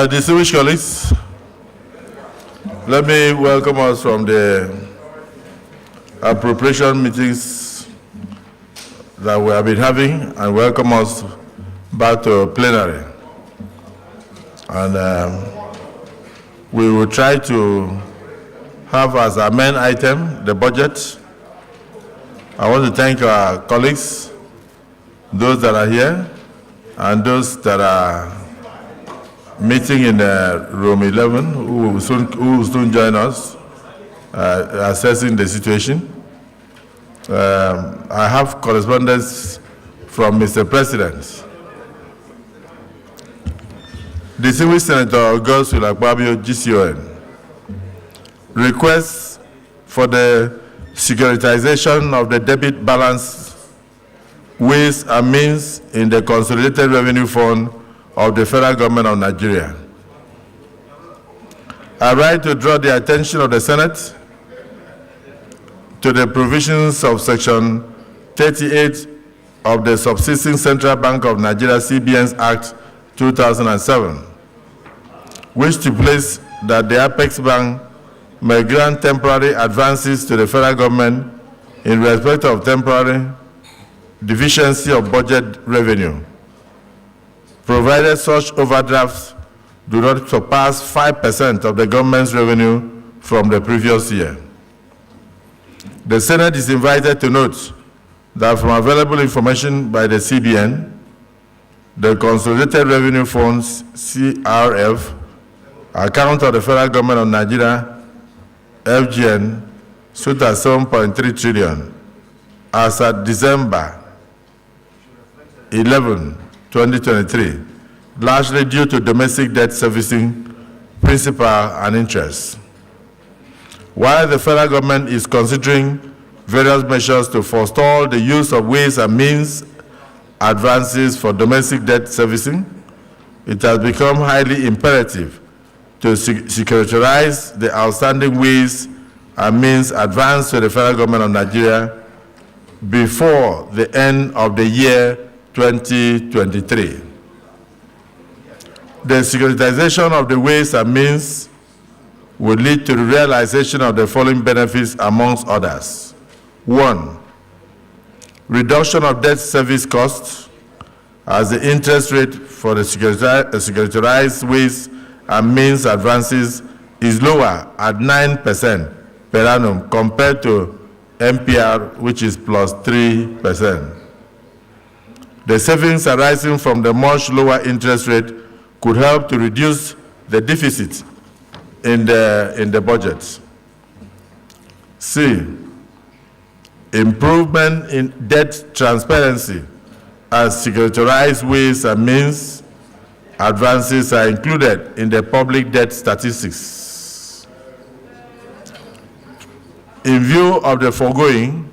Distinguished colleagues, let me welcome us from the appropriation meetings that we have been having and welcome us back to plenary. And we will try to have as our main item the budget. I want to thank our colleagues, those that are here and those that are meeting in room 11, who will soon join us, assessing the situation. I have correspondence from Mr. President. Distinguished Senator Godswill Akpabio, GCON, requests for the securitization of the debit balance, ways and means in the Consolidated Revenue Fund of the Federal Government of Nigeria. I write to draw the attention of the Senate to the provisions of Section 38 of the Subsisting Central Bank of Nigeria CBN's Act 2007, which stipulates that the Apex Bank may grant temporary advances to the federal government in respect of temporary deficiency of budget revenue, provided such overdrafts do not surpass 5% of the government's revenue from the previous year. The Senate is invited to note that from available information by the CBN, the Consolidated Revenue Funds, CRF, account of the Federal Government of Nigeria, FGN, stood at 7.3 trillion as at December 11, 2023, largely due to domestic debt servicing, principal and interest. While the federal government is considering various measures to forestall the use of ways and means advances for domestic debt servicing, it has become highly imperative to securitize the outstanding ways and means advanced to the federal government of Nigeria before the end of the year 2023. The securitization of the ways and means will lead to the realization of the following benefits amongst others. 1, reduction of debt service costs, as the interest rate for the securitized ways and means advances is lower at 9% per annum compared to MPR, which is plus 3%. The savings arising from the much lower interest rate could help to reduce the deficit in the budget. C, improvement in debt transparency, as securitized ways and means advances are included in the public debt statistics. In view of the foregoing,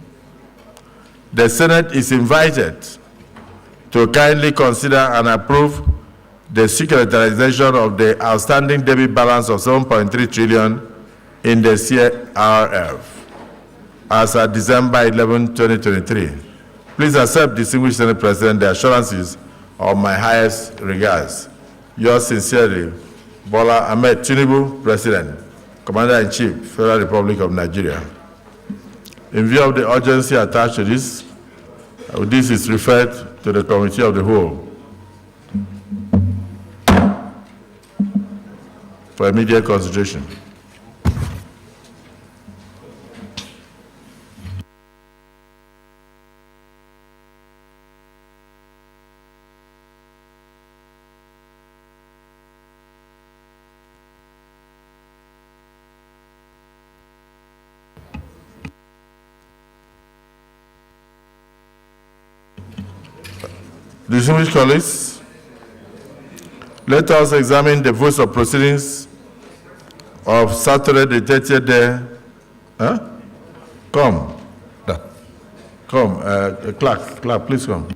the Senate is invited to kindly consider and approve the securitization of the outstanding debit balance of 7.3 trillion in the CRF as at December 11, 2023. Please accept, distinguished Senate President, the assurances of my highest regards. Yours sincerely, Bola Ahmed Tinubu, President, Commander-in-Chief, Federal Republic of Nigeria. In view of the urgency attached to this is referred to the Committee of the Whole for immediate consideration. Distinguished colleagues, let us examine the votes of proceedings of Saturday, the 30th day. Come. Clerk, please come.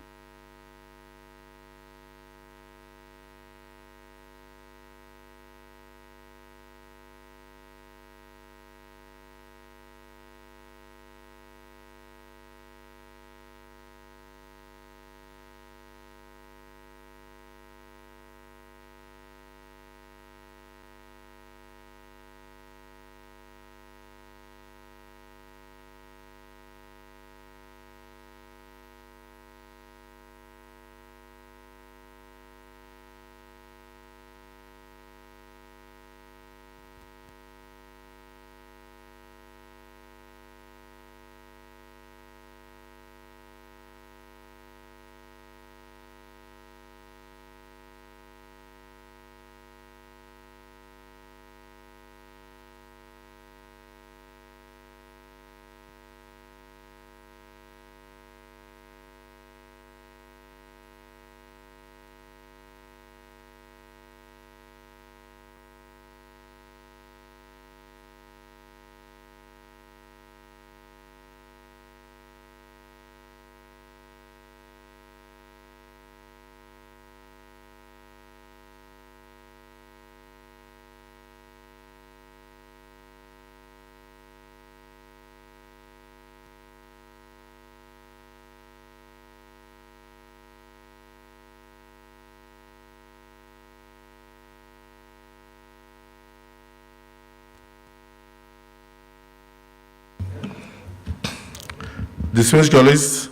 Distinguished colleagues,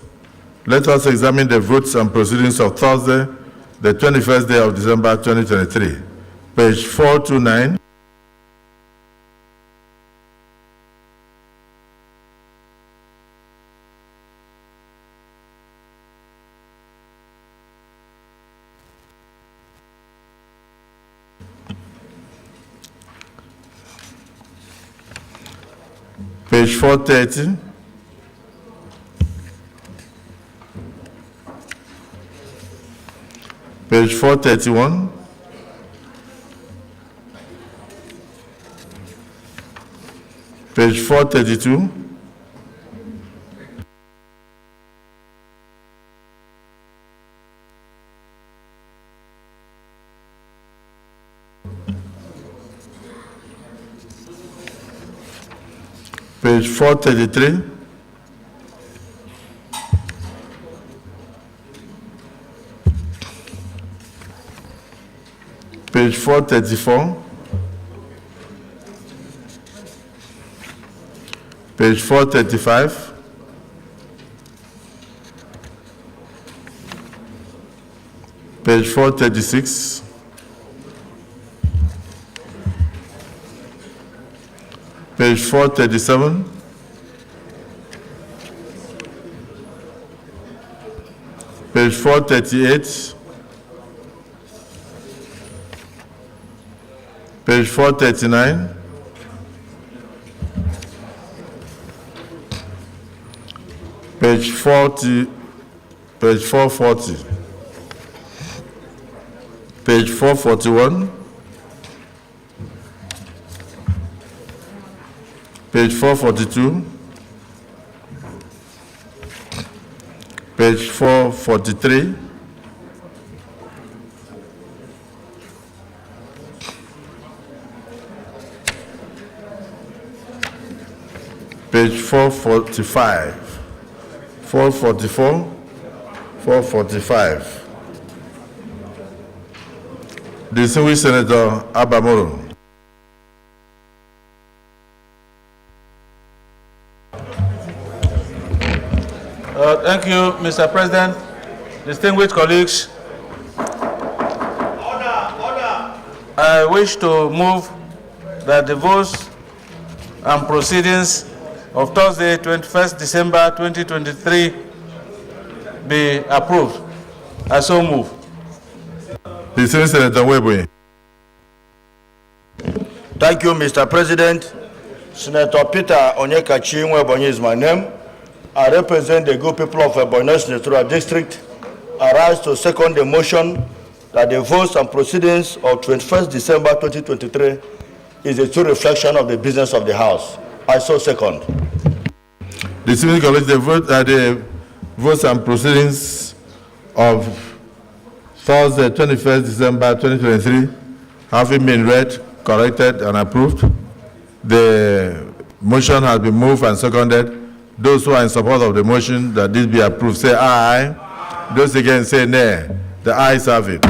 let us examine the votes and proceedings of Thursday, the 21st day of December 2023. Page 429. Page 430. Page 431. Page 432. Page 433. Page 434. Page 435. Page 436. Page 437. Page 438. Page 439. Page 40. Page 440. Page 441. Page 442. Page 443. Page 445, 444, 445. Distinguished Senator Abamoro. Thank you, Mr. President. Distinguished colleagues. Order. I wish to move that the votes and proceedings of Thursday, 21st December 2023 be approved. I so move. Distinguished Senator Webwe. Thank you, Mr. President. Senator Peter Onyekachi Nwebonyi is my name. I represent the good people of Ebonyi Senatorial District. I rise to second the motion that the votes and proceedings of 21st December 2023 is a true reflection of the business of the House. I so second. Distinguished colleagues, the votes and proceedings of Thursday, 21st December 2023, having been read, corrected, and approved, the motion has been moved and seconded. Those who are in support of the motion that this be approved, say aye. Aye. Those against, say nay. The ayes have it.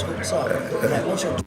my motion.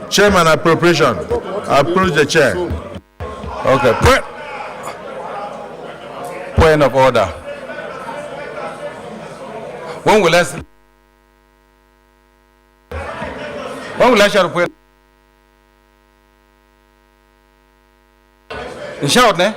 Chairman, appropriation. Approach the chair. Okay. Point of order. When will I share point? In short, ne?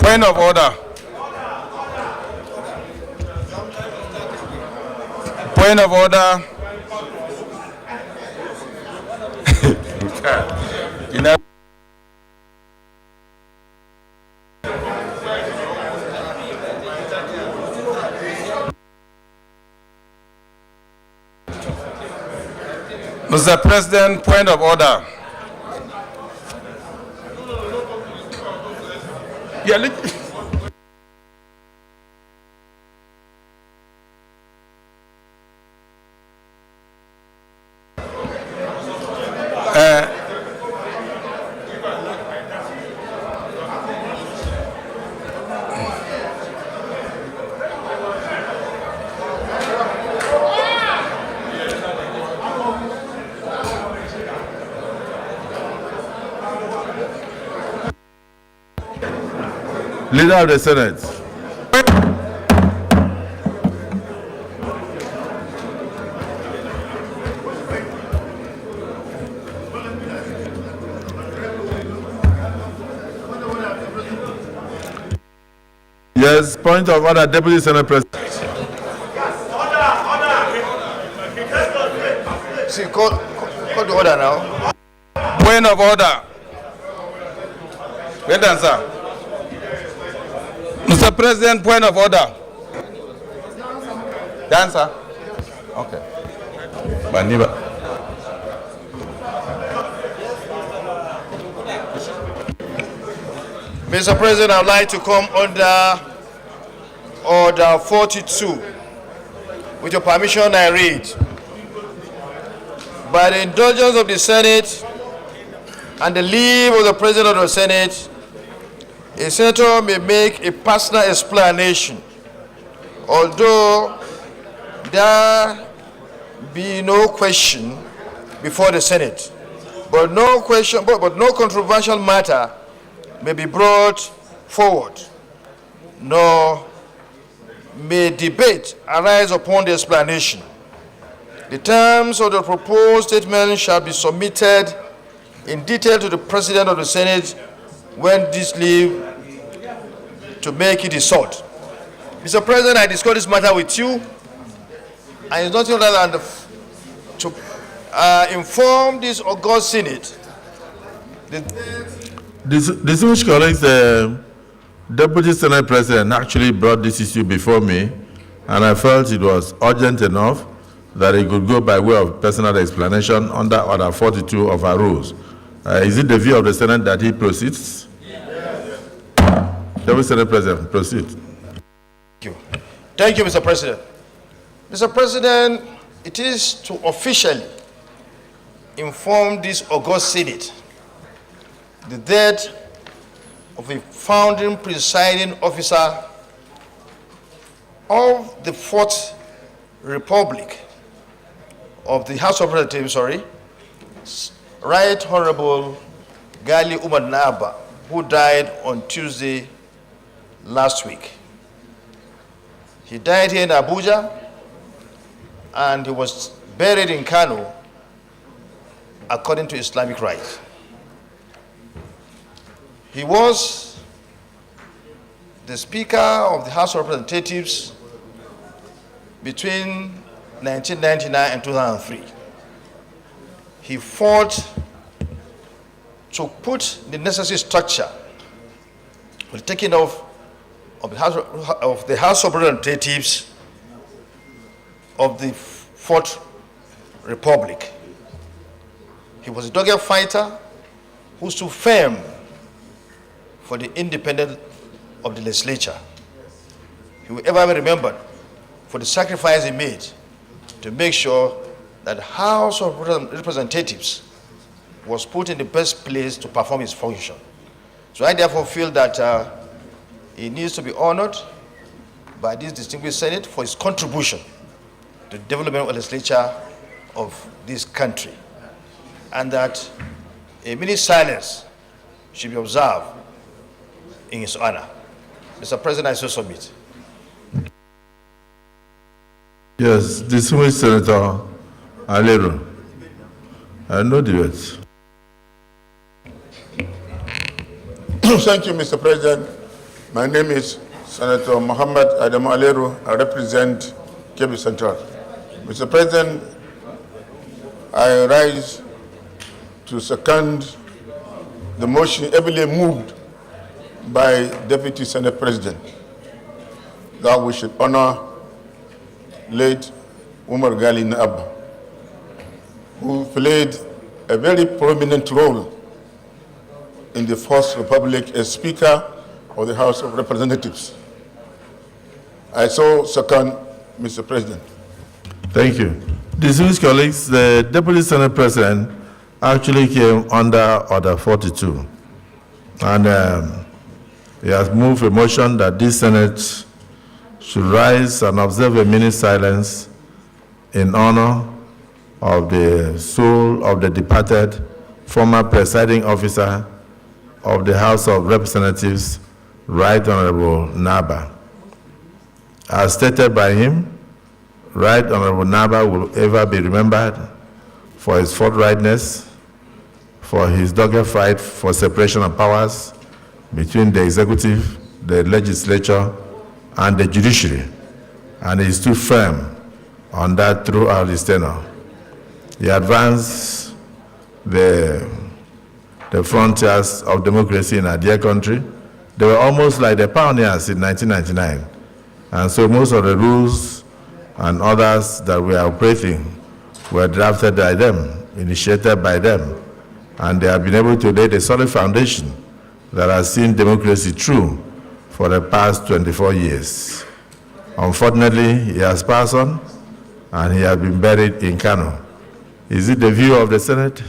Point of order. Point of order. You know. Mr. President, point of order. Yeah, Leader of the Senate. Yes, point of order, Deputy Senate President. See, call the order now. point of order. Wait, answer. Mr. President, point of order. The answer? Okay. Baniba. Mr. President, I'd like to come under Order 42. With your permission, I read. By the indulgence of the Senate and the leave of the President of the Senate, a senator may make a personal explanation, although there be no question before the Senate, but no controversial matter may be brought forward, nor may debate arise upon the explanation. The terms of the proposed statement shall be submitted in detail to the President of the Senate when this leave to make it is sought. Mr. President, I discussed this matter with you, and it's nothing other than to inform this august Senate. Distinguished colleagues, the Deputy Senate President actually brought this issue before me, and I felt it was urgent enough that it could go by way of personal explanation under Order 42 of our rules. Is it the view of the Senate that he proceeds? Yes. Deputy Senate President, proceed. Thank you. Thank you, Mr. President. Mr. President, it is to officially inform this august Senate the death of a founding presiding officer of the Fourth Republic of the House of Representatives, Right Honorable Gali Umar Naba, who died on Tuesday last week. He died here in Abuja, and he was buried in Kano according to Islamic rite. He was the Speaker of the House of Representatives between 1999 and 2003. He fought to put the necessary structure for the taking of the House of Representatives of the Fourth Republic. He was a dogged fighter who stood firm for the independence of the legislature. He will ever be remembered for the sacrifice he made to make sure that the House of Representatives was put in the best place to perform its function. So I therefore feel that he needs to be honored by this distinguished Senate for his contribution to the development of the legislature of this country, and that a minute silence should be observed in his honor. Mr. President, I so submit. Yes, distinguished Senator Alero. No debate. Thank you, Mr. President. My name is Senator Muhammad Adam Alero. I represent Kebbi Central. Mr. President, I rise to second the motion heavily moved by Deputy Senate President that we should honor late Umar Gali Naba, who played a very prominent role in the Fourth Republic as Speaker of the House of Representatives. I so second, Mr. President. Thank you. Distinguished colleagues, the Deputy Senate President actually came under Order 42. And he has moved a motion that this Senate should rise and observe a minute silence in honor of the soul of the departed former presiding officer of the House of Representatives, Right Honorable Naba. As stated by him, Right Honorable Naba will ever be remembered for his forthrightness, for his dogged fight for separation of powers between the executive, the legislature, and the judiciary, and he stood firm on that throughout his tenure. He advanced the frontiers of democracy in our dear country. They were almost like the pioneers in 1999. And so most of the rules and others that we are operating were drafted by them, initiated by them, and they have been able to lay the solid foundation that has seen democracy through for the past 24 years. Unfortunately, he has passed on, and he has been buried in Kano. Is it the view of the Senate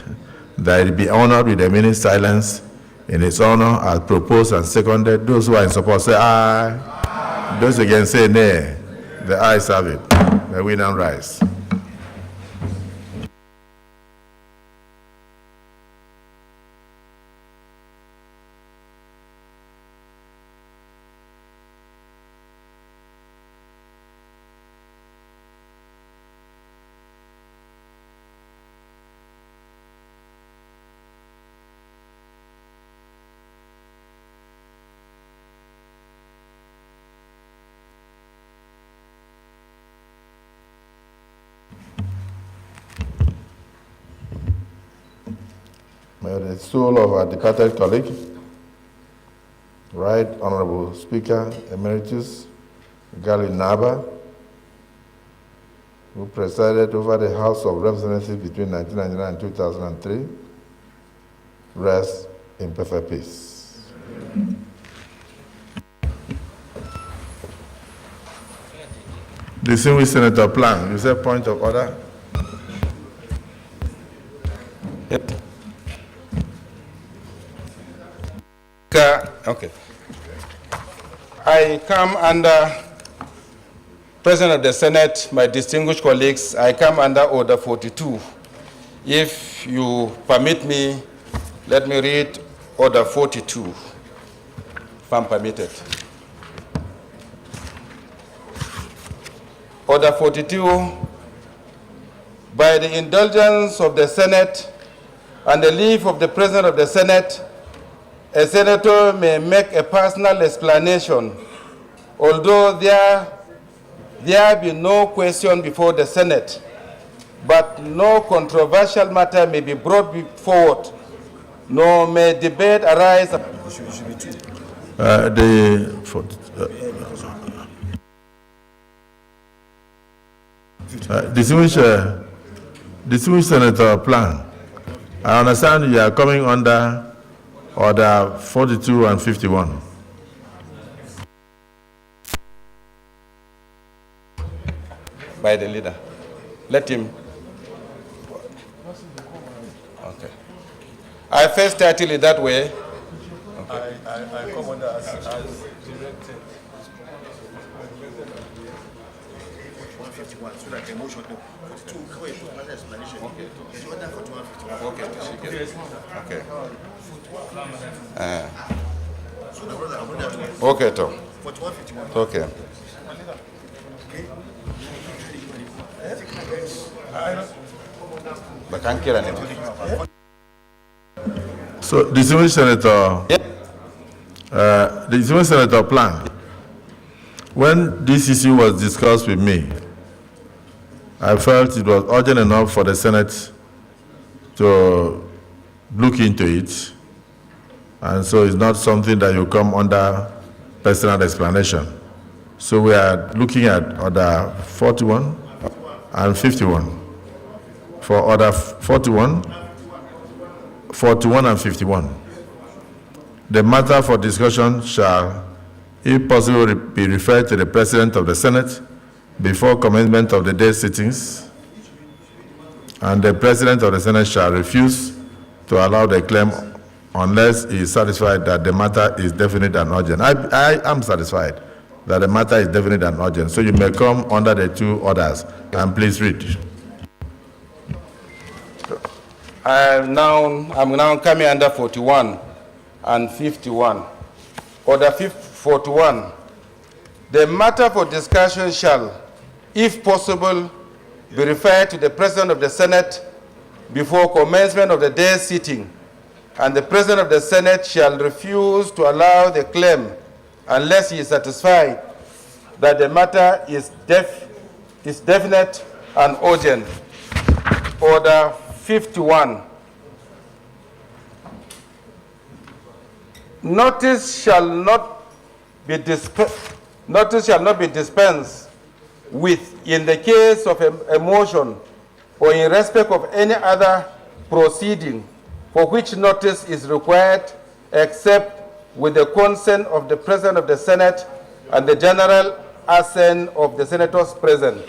that it be honored with a minute silence in his honor as proposed and seconded? Those who are in support say aye. Aye. Those against say nay. The ayes have it. May we now rise. May the soul of our departed colleague, Right Honorable Speaker Emeritus Gali Naba, who presided over the House of Representatives between 1999 and 2003, rest in perfect peace. Distinguished Senator Plan, you said point of order? Okay. I come under, President of the Senate, my distinguished colleagues, I come under Order 42. If you permit me, let me read Order 42, if I'm permitted. Order 42, by the indulgence of the Senate and the leave of the President of the Senate, a senator may make a personal explanation, although there be no question before the Senate, but no controversial matter may be brought forward, nor may debate arise. Distinguished Senator Plan, I understand you are coming under Order 42 and 51. By the leader. Let him. Okay. I first title it that way. Okay. I come under as directed. 151, so that the motion 42 cover a explanation. Okay. It's order 4151. Okay. So the brother, Okay, Tom. 4151. Okay. So, distinguished Senator Plan, when this issue was discussed with me, I felt it was urgent enough for the Senate to look into it, and so it's not something that you come under personal explanation. So we are looking at Order 41 and 51. For Order 41 and 51. The matter for discussion shall, if possible, be referred to the President of the Senate before commencement of the day sittings, and the President of the Senate shall refuse to allow the claim unless he is satisfied that the matter is definite and urgent. I am satisfied that the matter is definite and urgent, so you may come under the two orders, and please read. I'm now coming under 41 and 51. Order 41. The matter for discussion shall, if possible, be referred to the President of the Senate before commencement of the day's sitting, and the President of the Senate shall refuse to allow the claim unless he is satisfied that the matter is definite and urgent. Order 51. Notice shall not be dispensed with in the case of a motion or in respect of any other proceeding for which notice is required, except with the consent of the President of the Senate and the general assent of the senators present.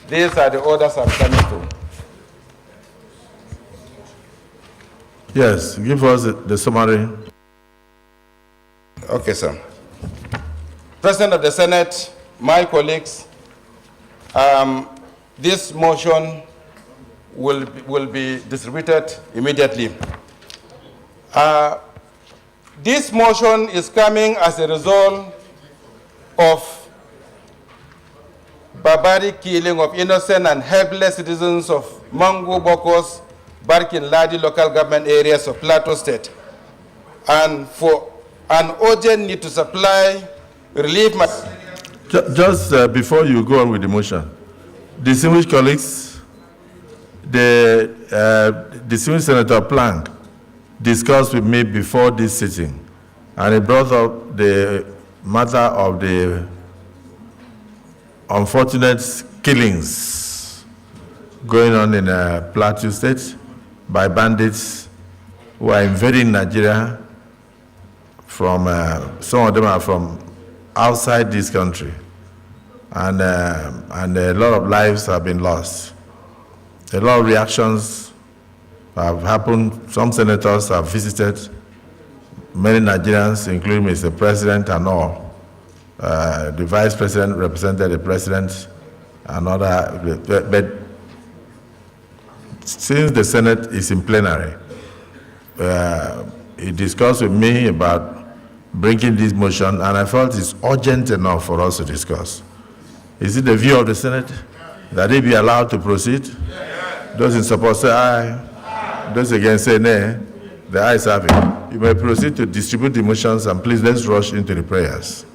These are the orders I'm coming to. Yes, give us the summary. Okay, sir. President of the Senate, my colleagues, this motion will be distributed immediately. This motion is coming as a result of barbaric killing of innocent and helpless citizens of Mangu, Bokos, Barkin, Ladi local government areas of Plateau State, and for an urgent need to supply relief. Just before you go on with the motion, distinguished colleagues, the distinguished Senator Plank discussed with me before this sitting, and he brought up the matter of the unfortunate killings going on in Plateau State by bandits who are invading Nigeria from, some of them are from outside this country. And a lot of lives have been lost. A lot of reactions have happened. Some senators have visited, many Nigerians, including Mr. President and all. The Vice President represented the President and other, but since the Senate is in plenary, he discussed with me about bringing this motion, and I felt it's urgent enough for us to discuss. Is it the view of the Senate that they be allowed to proceed? Those in support say aye. Those against say nay. The ayes have it. You may proceed to distribute the motions, and please let's rush into the prayers.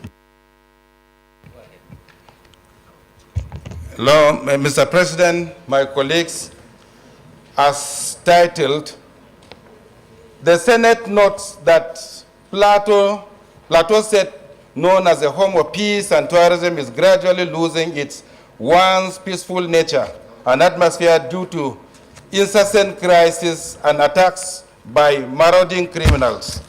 Hello, Mr. President, my colleagues, as titled, the Senate notes that Plateau State, known as a home of peace and tourism, is gradually losing its once peaceful nature and atmosphere due to incessant crises and attacks by marauding criminals.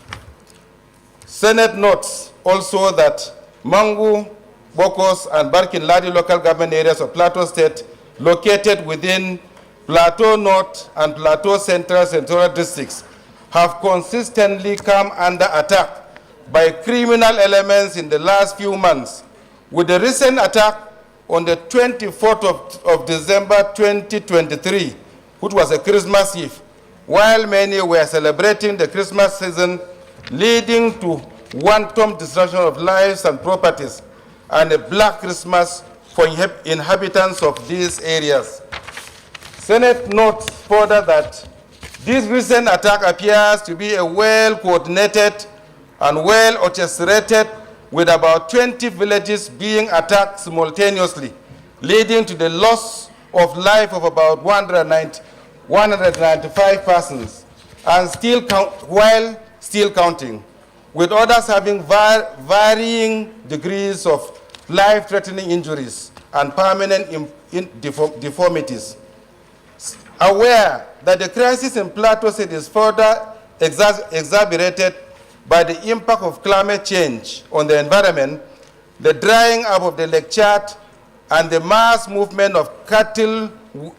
Senate notes also that Mangu, Bokos, and Barkin Ladi local government areas of Plateau State, located within Plateau North and Plateau Central Senatorial districts, have consistently come under attack by criminal elements in the last few months, with the recent attack on the 24th of December 2023, which was a Christmas Eve, while many were celebrating the Christmas season, leading to wanton destruction of lives and properties, and a Black Christmas for inhabitants of these areas. Senate notes further that this recent attack appears to be a well-coordinated and well-orchestrated, with about 20 villages being attacked simultaneously, leading to the loss of life of about 195 persons, and while still counting, with others having varying degrees of life-threatening injuries and permanent deformities. Aware that the crisis in Plateau State is further exacerbated by the impact of climate change on the environment, the drying up of the Lake Chad, and the mass movement of cattle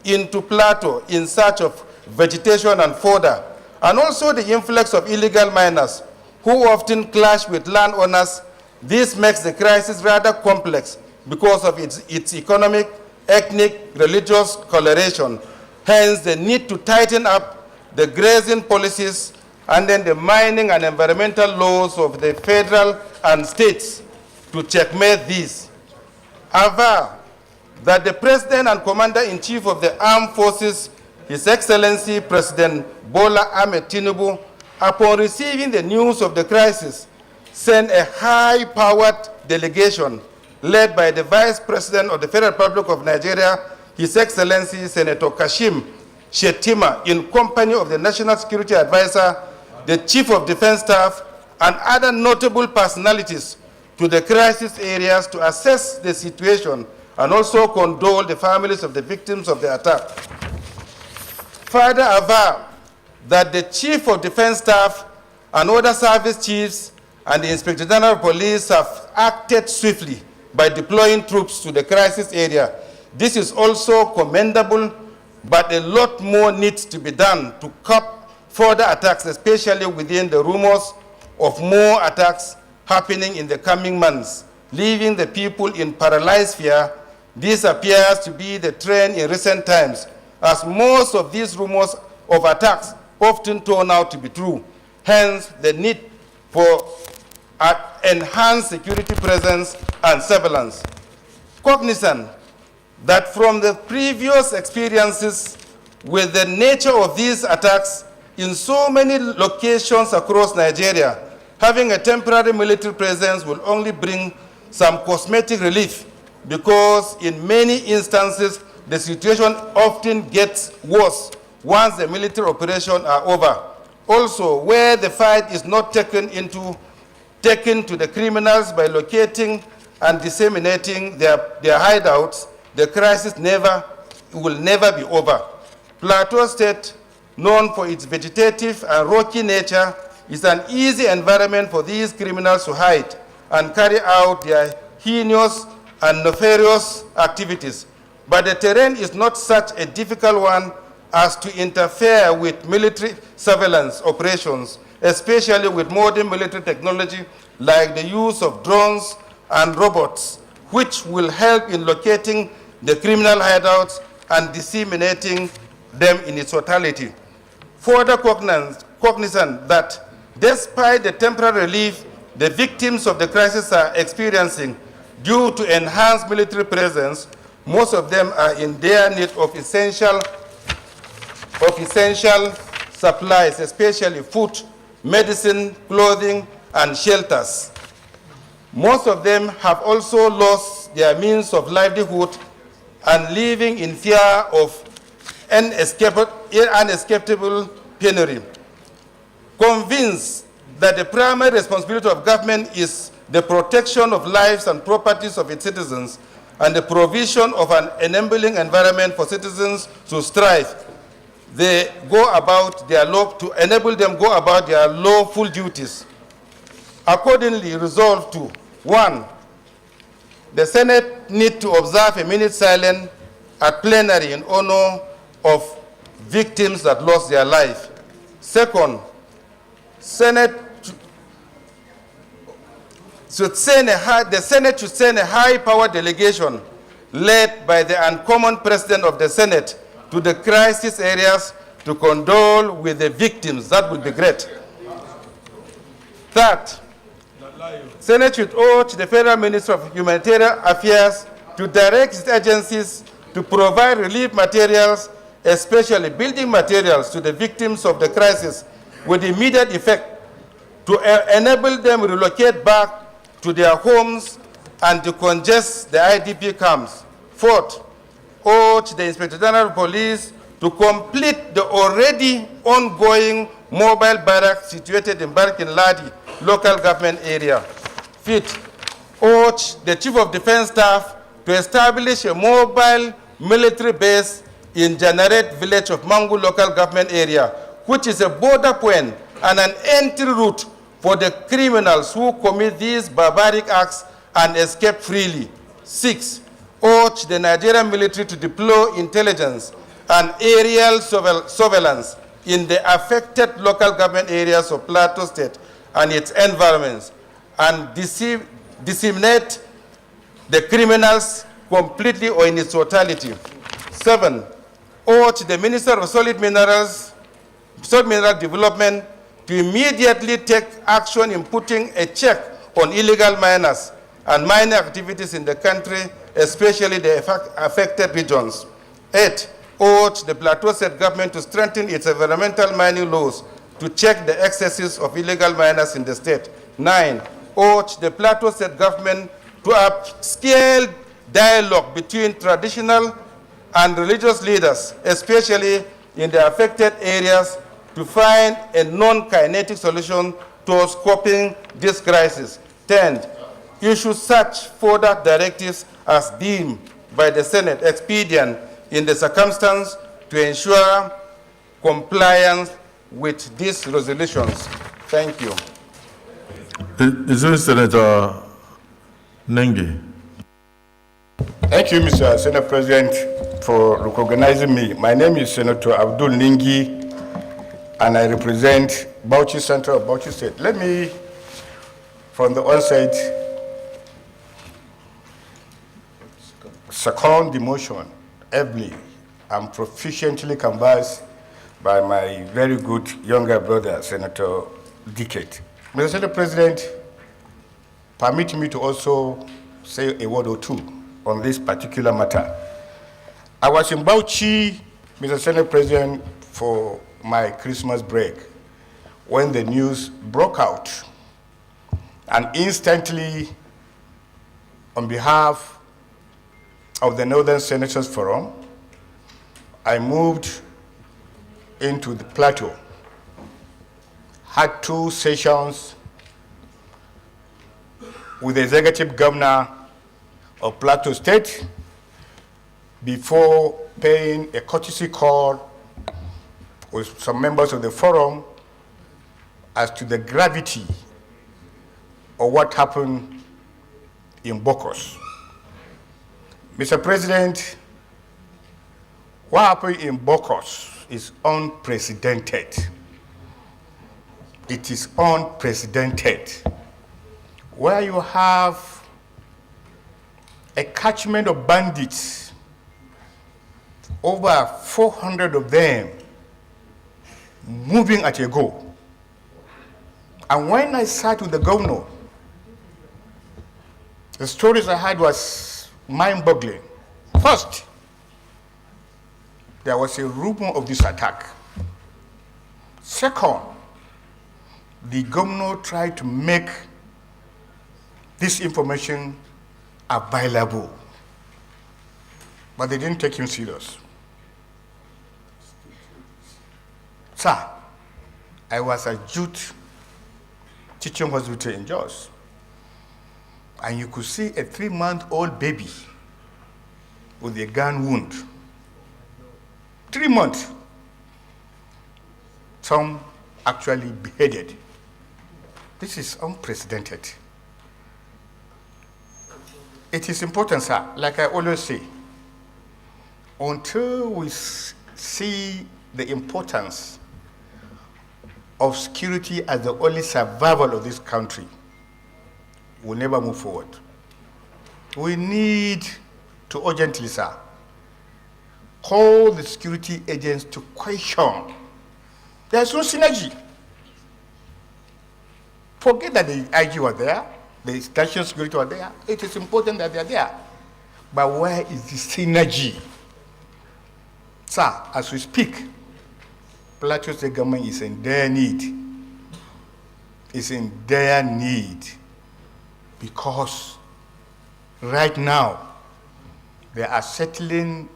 into Plateau in search of vegetation and fodder, and also the influx of illegal miners who often clash with landowners, this makes the crisis rather complex because of its economic, ethnic, religious coloration. Hence, the need to tighten up the grazing policies and then the mining and environmental laws of the federal and states to checkmate these. However, that the President and Commander-in-Chief of the Armed Forces, His Excellency President Bola Ahmed Tinubu, upon receiving the news of the crisis, sent a high-powered delegation led by the Vice President of the Federal Republic of Nigeria, His Excellency Senator Kashim Shettima, in company of the National Security Advisor, the Chief of Defense Staff, and other notable personalities to the crisis areas to assess the situation and also condole the families of the victims of the attack. Further aver that the Chief of Defense Staff and other service chiefs and the Inspector General of Police have acted swiftly by deploying troops to the crisis area. This is also commendable, but a lot more needs to be done to curb further attacks, especially within the rumors of more attacks happening in the coming months, leaving the people in paralyzed fear. This appears to be the trend in recent times, as most of these rumors of attacks often turn out to be true. Hence, the need for enhanced security presence and surveillance. Cognizant that from the previous experiences with the nature of these attacks in so many locations across Nigeria, having a temporary military presence will only bring some cosmetic relief, because in many instances, the situation often gets worse once the military operations are over. Also, where the fight is not taken to the criminals by locating and disseminating their hideouts, the crisis will never be over. Plateau State known for its vegetative and rocky nature, is an easy environment for these criminals to hide and carry out their heinous and nefarious activities. But the terrain is not such a difficult one as to interfere with military surveillance operations, especially with modern military technology like the use of drones and robots, which will help in locating the criminal hideouts and disseminating them in its totality. Further cognizant that despite the temporary relief the victims of the crisis are experiencing due to enhanced military presence, most of them are in dire need of essential supplies, especially food, medicine, clothing, and shelters. Most of them have also lost their means of livelihood and living in fear of unescapable penury. Convinced that the primary responsibility of government is the protection of lives and properties of its citizens and the provision of an enabling environment for citizens to strive, they go about their to enable them go about their lawful duties. Accordingly, resolved to: 1, the Senate need to observe a minute silence at plenary in honor of victims that lost their life. Second, the Senate should send a high-powered delegation led by the uncommon president of the Senate to the crisis areas to condole with the victims. That would be great. Third, Senate should urge the Federal Minister of Humanitarian Affairs to direct its agencies to provide relief materials, especially building materials, to the victims of the crisis with immediate effect to enable them to relocate back to their homes and to congest the IDP camps. Fourth, urge the Inspector General of Police to complete the already ongoing mobile barracks situated in Barkin Ladi local government area. Fifth, urge the Chief of Defense Staff to establish a mobile military base in Janaret village of Mangu local government area, which is a border point and an entry route for the criminals who commit these barbaric acts and escape freely. 6, urge the Nigerian military to deploy intelligence and aerial surveillance in the affected local government areas of Plateau State and its environments and disseminate the criminals completely or in its totality. 7, urge the Minister of Solid Mineral Development to immediately take action in putting a check on illegal miners and mining activities in the country, especially the affected regions. 8, urge the Plateau State government to strengthen its environmental mining laws to check the excesses of illegal miners in the state. 9, urge the Plateau State government to upscale dialogue between traditional and religious leaders, especially in the affected areas, to find a non-kinetic solution towards coping this crisis. 10, issue such further directives as deemed by the Senate expedient in the circumstance to ensure compliance with these resolutions. Thank you. Is it Senator Nengi? Thank you, Mr. Senate President, for recognizing me. My name is Senator Abdul Ningi, and I represent Bauchi Central of Bauchi State. Let me, from the onset, second the motion ably and proficiently canvassed by my very good younger brother, Senator Dickett. Mr. Senate President, permit me to also say a word or two on this particular matter. I was in Bauchi, Mr. Senate President, for my Christmas break when the news broke out. And instantly, on behalf of the Northern Senators Forum, I moved into the plateau, had 2 sessions with the executive governor of Plateau State before paying a courtesy call with some members of the forum as to the gravity of what happened in Bokos. Mr. President, what happened in Bokos is unprecedented. It is unprecedented. Where you have a catchment of bandits, over 400 of them moving at a go. And when I sat with the governor, the stories I had was mind-boggling. First, there was a rumor of this attack. Second, the governor tried to make this information available, but they didn't take him serious. Sir, I was at Jude Teaching Hospital in Jos, and you could see a 3-month-old baby with a gun wound. 3 months. Some actually beheaded. This is unprecedented. It is important, sir, like I always say, until we see the importance of security as the only survival of this country, we'll never move forward. We need to urgently, sir, call the security agents to question. There's no synergy. Forget that the IG was there, the national security was there. It is important that they're there. But where is the synergy? Sir, as we speak, Plateau State government is in dire need. It's in dire need because right now they are settling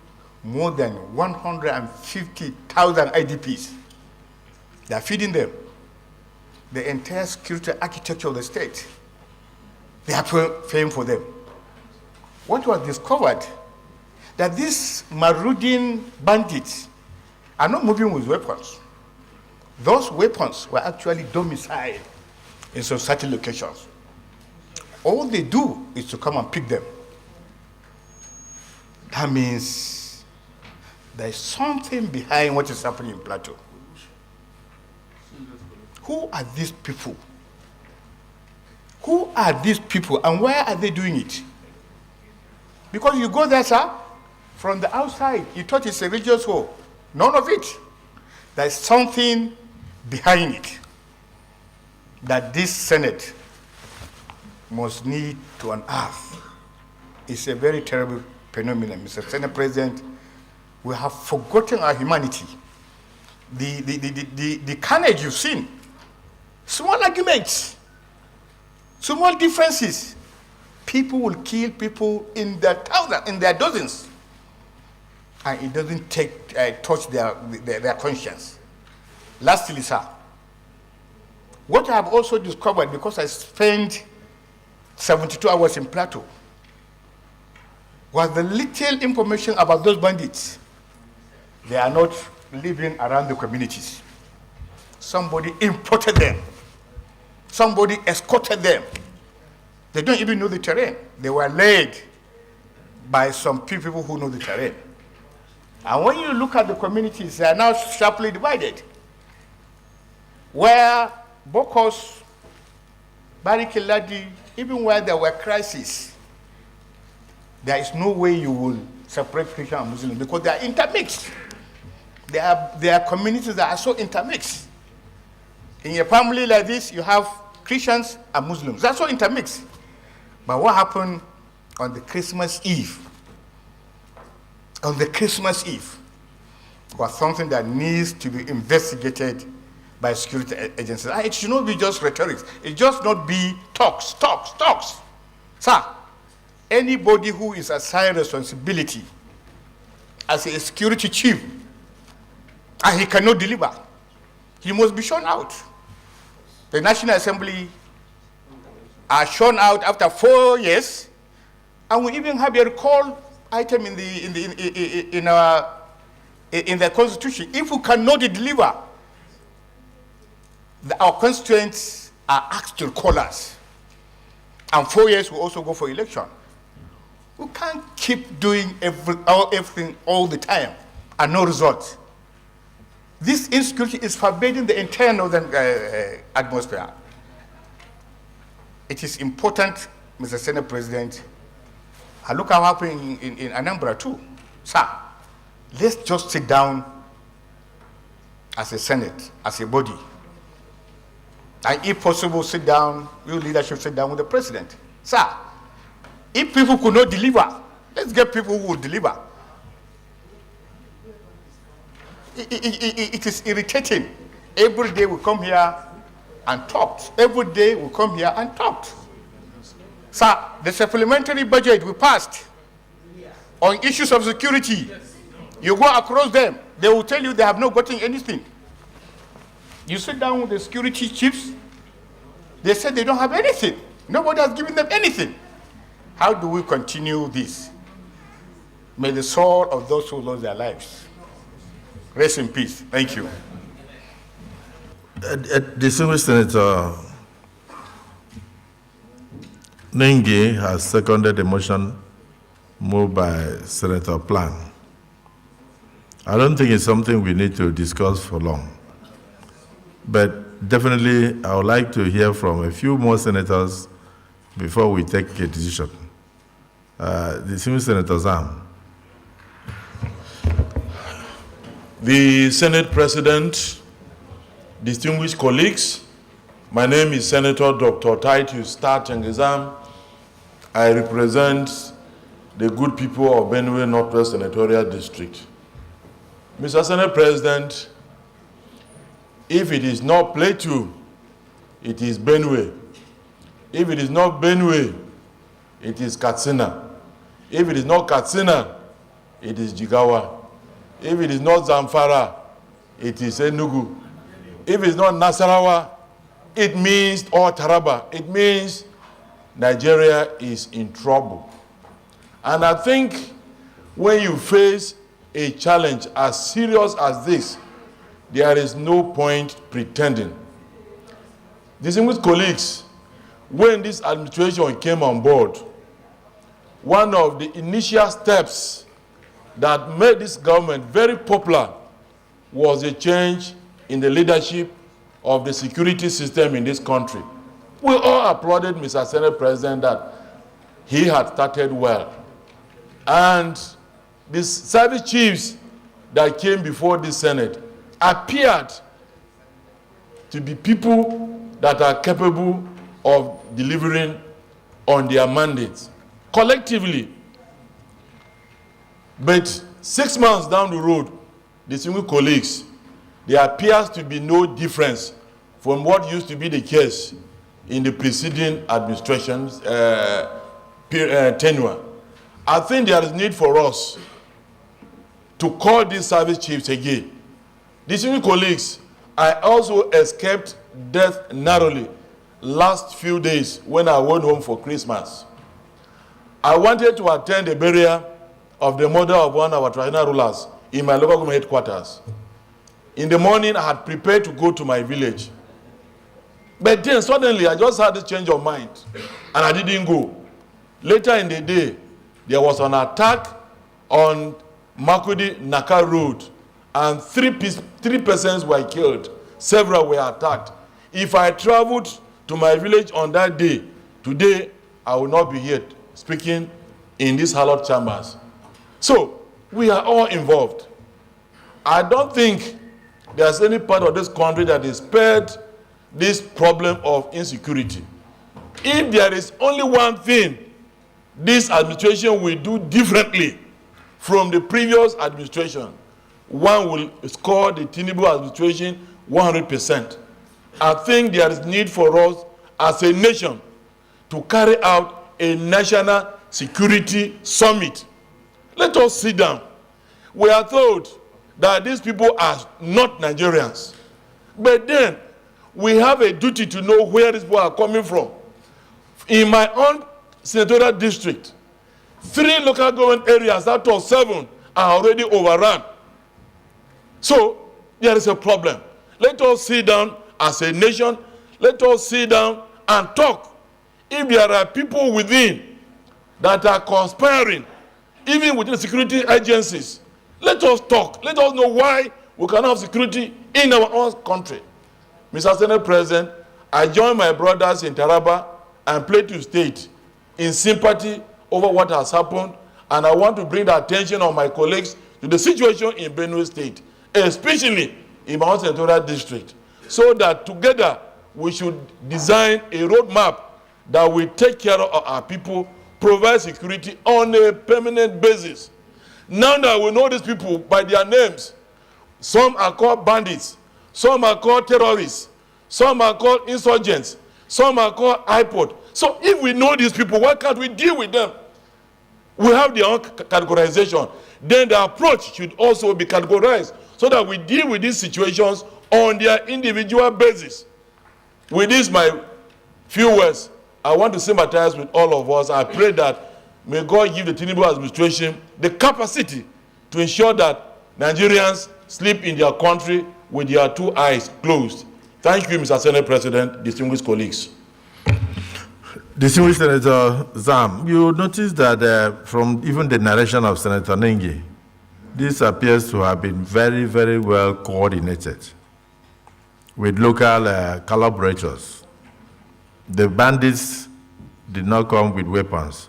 more than 150,000 IDPs. They are feeding them. The entire security architecture of the state, they are paying for them. What was discovered? That these marauding bandits are not moving with weapons. Those weapons were actually domiciled in some certain locations. All they do is to come and pick them. That means there's something behind what is happening in Plateau. Who are these people? Who are these people and why are they doing it? Because you go there, sir, from the outside, you thought it's a religious war. None of it. There's something behind it that this Senate must need to unearth. It's a very terrible phenomenon, Mr. Senate President. We have forgotten our humanity. The carnage you've seen, small arguments, small differences. People will kill people in their thousands, in their dozens, and it doesn't touch their conscience. Lastly, sir, what I have also discovered, because I spent 72 hours in Plateau, was the little information about those bandits. They are not living around the communities. Somebody imported them. Somebody escorted them. They don't even know the terrain. They were led by some people who know the terrain. And when you look at the communities, they are now sharply divided. Where Bokos, Barikiladi, even where there were crises, there is no way you will separate Christian and Muslim because they are intermixed. There are communities that are so intermixed. In a family like this, you have Christians and Muslims. That's so intermixed. But what happened on the Christmas Eve? On the Christmas Eve was something that needs to be investigated by security agencies. It should not be just rhetoric. It just not be talks. Sir, anybody who is assigned responsibility as a security chief and he cannot deliver, he must be shown out. The National Assembly are shown out after 4 years, and we even have a recall item in our in the constitution. If we cannot deliver, our constituents are asked to call us. And 4 years we also go for election. We can't keep doing everything all the time and no result. This insecurity is pervading the entire northern atmosphere. It is important, Mr. Senate President, and look what happened in Anambra too. Sir, let's just sit down as a Senate, as a body, and if possible, sit down, your leadership sit down with the president. Sir, if people could not deliver, let's get people who will deliver. It is irritating. Every day we come here and talk. Every day we come here and talk. Sir, the supplementary budget we passed on issues of security, you go across them, they will tell you they have not gotten anything. You sit down with the security chiefs, they said they don't have anything. Nobody has given them anything. How do we continue this? May the soul of those who lost their lives rest in peace. Thank you. Distinguished Senator Nengi has seconded the motion moved by Senator Plan. I don't think it's something we need to discuss for long. But definitely, I would like to hear from a few more senators before we take a decision. Distinguished Senator Zam. The Senate President, distinguished colleagues, my name is Senator Dr. Titus Chengizam. I represent the good people of Benue Northwest Senatorial District. Mr. Senate President, if it is not Plateau, it is Benue. If it is not Benue, it is Katsina. If it is not Katsina, it is Jigawa. If it is not Zamfara, it is Enugu. If it's not Nasarawa, it means, or Taraba, it means Nigeria is in trouble. And I think when you face a challenge as serious as this, there is no point pretending. Distinguished colleagues, when this administration came on board, one of the initial steps that made this government very popular was a change in the leadership of the security system in this country. We all applauded Mr. Senate President that he had started well. And the service chiefs that came before the Senate appeared to be people that are capable of delivering on their mandates collectively. But 6 months down the road, distinguished colleagues, there appears to be no difference from what used to be the case in the preceding administration's tenure. I think there is need for us to call these service chiefs again. Distinguished colleagues, I also escaped death narrowly last few days when I went home for Christmas. I wanted to attend the burial of the mother of one of our traditional rulers in my local government headquarters. In the morning, I had prepared to go to my village. But then suddenly, I just had this change of mind, and I didn't go. Later in the day, there was an attack on Makudi-Naka Road, and three persons were killed. Several were attacked. If I traveled to my village on that day, today, I will not be here speaking in these hallowed chambers. So, we are all involved. I don't think there's any part of this country that is spared this problem of insecurity. If there is only one thing this administration will do differently from the previous administration, one will score the Tinubu administration 100%. I think there is need for us as a nation to carry out a national security summit. Let us sit down. We are told that these people are not Nigerians. But then, we have a duty to know where these people are coming from. In my own senatorial district, 3 local government areas out of 7 are already overrun. So there is a problem. Let us sit down as a nation. Let us sit down and talk. If there are people within that are conspiring, even within security agencies, let us talk. Let us know why we cannot have security in our own country. Mr. Senate President, I join my brothers in Taraba and Plateau State in sympathy over what has happened, and I want to bring the attention of my colleagues to the situation in Benue State, especially in my own senatorial district, so that together we should design a roadmap that will take care of our people, provide security on a permanent basis. Now that we know these people by their names, some are called bandits, some are called terrorists, some are called insurgents, some are called IPOD. So if we know these people, why can't we deal with them? We have their own categorization. Then the approach should also be categorized so that we deal with these situations on their individual basis. With this, my few words, I want to sympathize with all of us. I pray that may God give the Tinubu administration the capacity to ensure that Nigerians sleep in their country with their two eyes closed. Thank you, Mr. Senate President, distinguished colleagues. Distinguished Senator Zam, you notice that from even the narration of Senator Nengi, this appears to have been very, very well coordinated with local collaborators. The bandits did not come with weapons.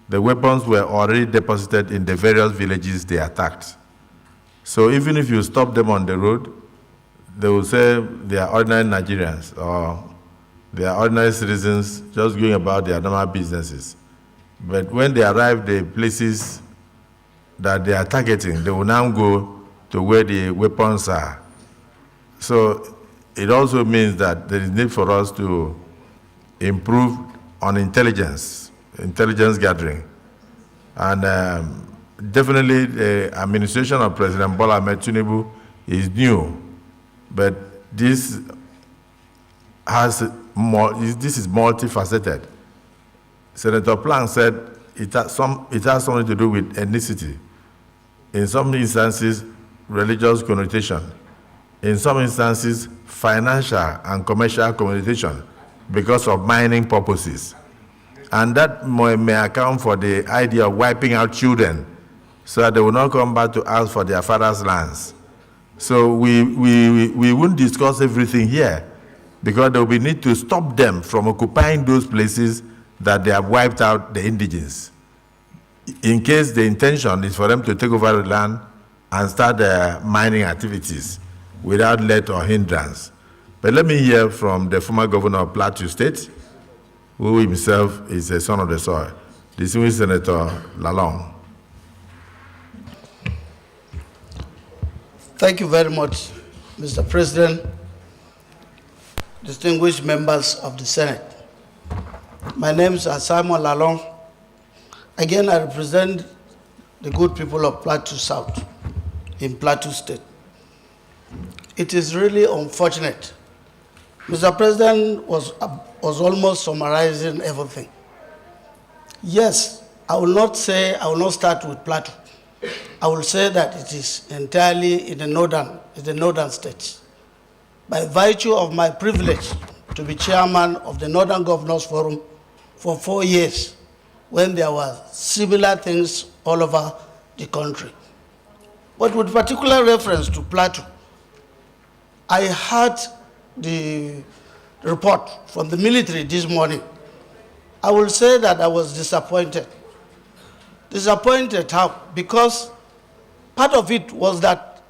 The weapons were already deposited in the various villages they attacked. So even if you stop them on the road, they will say they are ordinary Nigerians or they are ordinary citizens just going about their normal businesses. But when they arrive the places that they are targeting, they will now go to where the weapons are. So it also means that there is need for us to improve on intelligence gathering. And definitely the administration of President Bola Ahmed Tinubu is new, but this is multifaceted. Senator Plank said it has something to do with ethnicity. In some instances, religious connotation. In some instances, financial and commercial connotation because of mining purposes. And that may account for the idea of wiping out children so that they will not come back to ask for their father's lands. So we won't discuss everything here because there will be need to stop them from occupying those places that they have wiped out the indigenes. In case the intention is for them to take over the land and start their mining activities without let or hindrance. But let me hear from the former governor of Plateau State, who himself is a son of the soil, distinguished Senator Lalong. Thank you very much, Mr. President, distinguished members of the Senate. My name is Simon Lalong. Again, I represent the good people of Plateau South in Plateau State. It is really unfortunate. Mr. President was almost summarizing everything. Yes, I will not start with Plateau. I will say that it is entirely in the northern states. By virtue of my privilege to be chairman of the Northern Governors Forum for 4 years, when there were similar things all over the country. But with particular reference to Plateau, I heard the report from the military this morning. I will say that I was disappointed. Disappointed how? Because part of it was that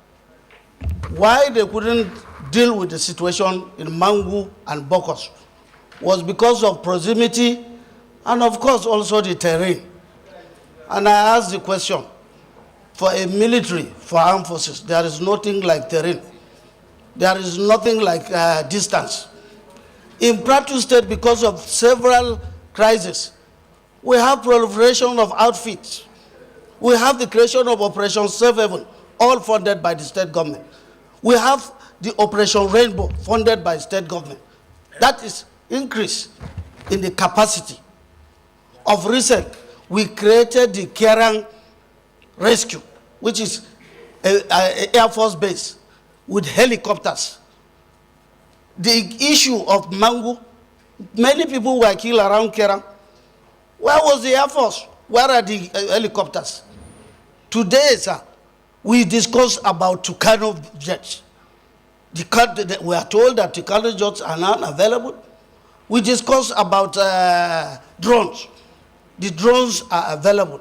why they couldn't deal with the situation in Mangu and Bokos was because of proximity and of course also the terrain. And I asked the question, for a military, for armed forces, there is nothing like terrain. There is nothing like distance. In Plateau State, because of several crises, we have proliferation of outfits. We have the creation of Operation Safe Haven, all funded by the state government. We have the Operation Rainbow, funded by state government. That is increase in the capacity. Of recent, we created the Kerang Rescue, which is Air Force base with helicopters. The issue of Mangu, many people were killed around Kera. Where was the Air Force? Where are the helicopters? Today, sir, we discussed about Tucano jets. We are told that Tucano jets are not available. We discussed about drones. The drones are available.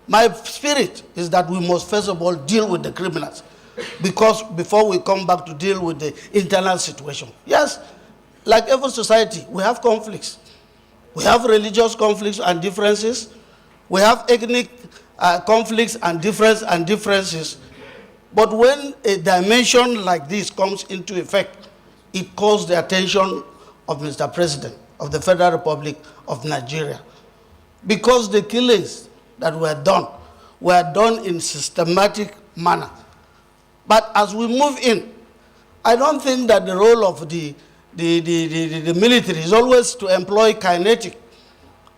My spirit is that we must first of all deal with the criminals, because before we come back to deal with the internal situation. Yes, like every society, we have conflicts. We have religious conflicts and differences. We have ethnic conflicts and differences. But when a dimension like this comes into effect, it calls the attention of Mr. President of the Federal Republic of Nigeria. Because the killings that were done in systematic manner. But as we move in, I don't think that the role of the military is always to employ kinetic.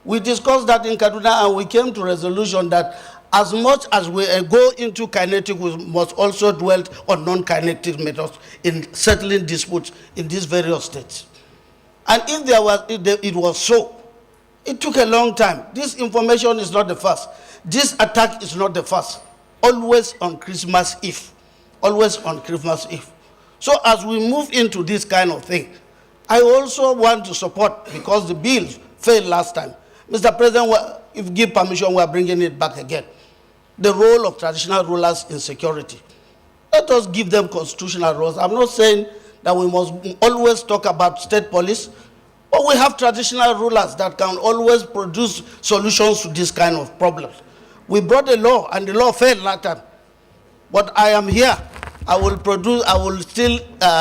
We discussed that in Kaduna, and we came to a resolution that as much as we go into kinetic, we must also dwell on non-kinetic methods in settling disputes in these various states. And if it was so, it took a long time. This information is not the first. This attack is not the first. Always on Christmas Eve. Always on Christmas Eve. So as we move into this kind of thing, I also want to support, because the bill failed last time. Mr. President, if you give permission, we are bringing it back again. The role of traditional rulers in security. Let us give them constitutional roles. I'm not saying that we must always talk about state police, but we have traditional rulers that can always produce solutions to this kind of problems. We brought a law, and the law failed last time. But I am here. I will still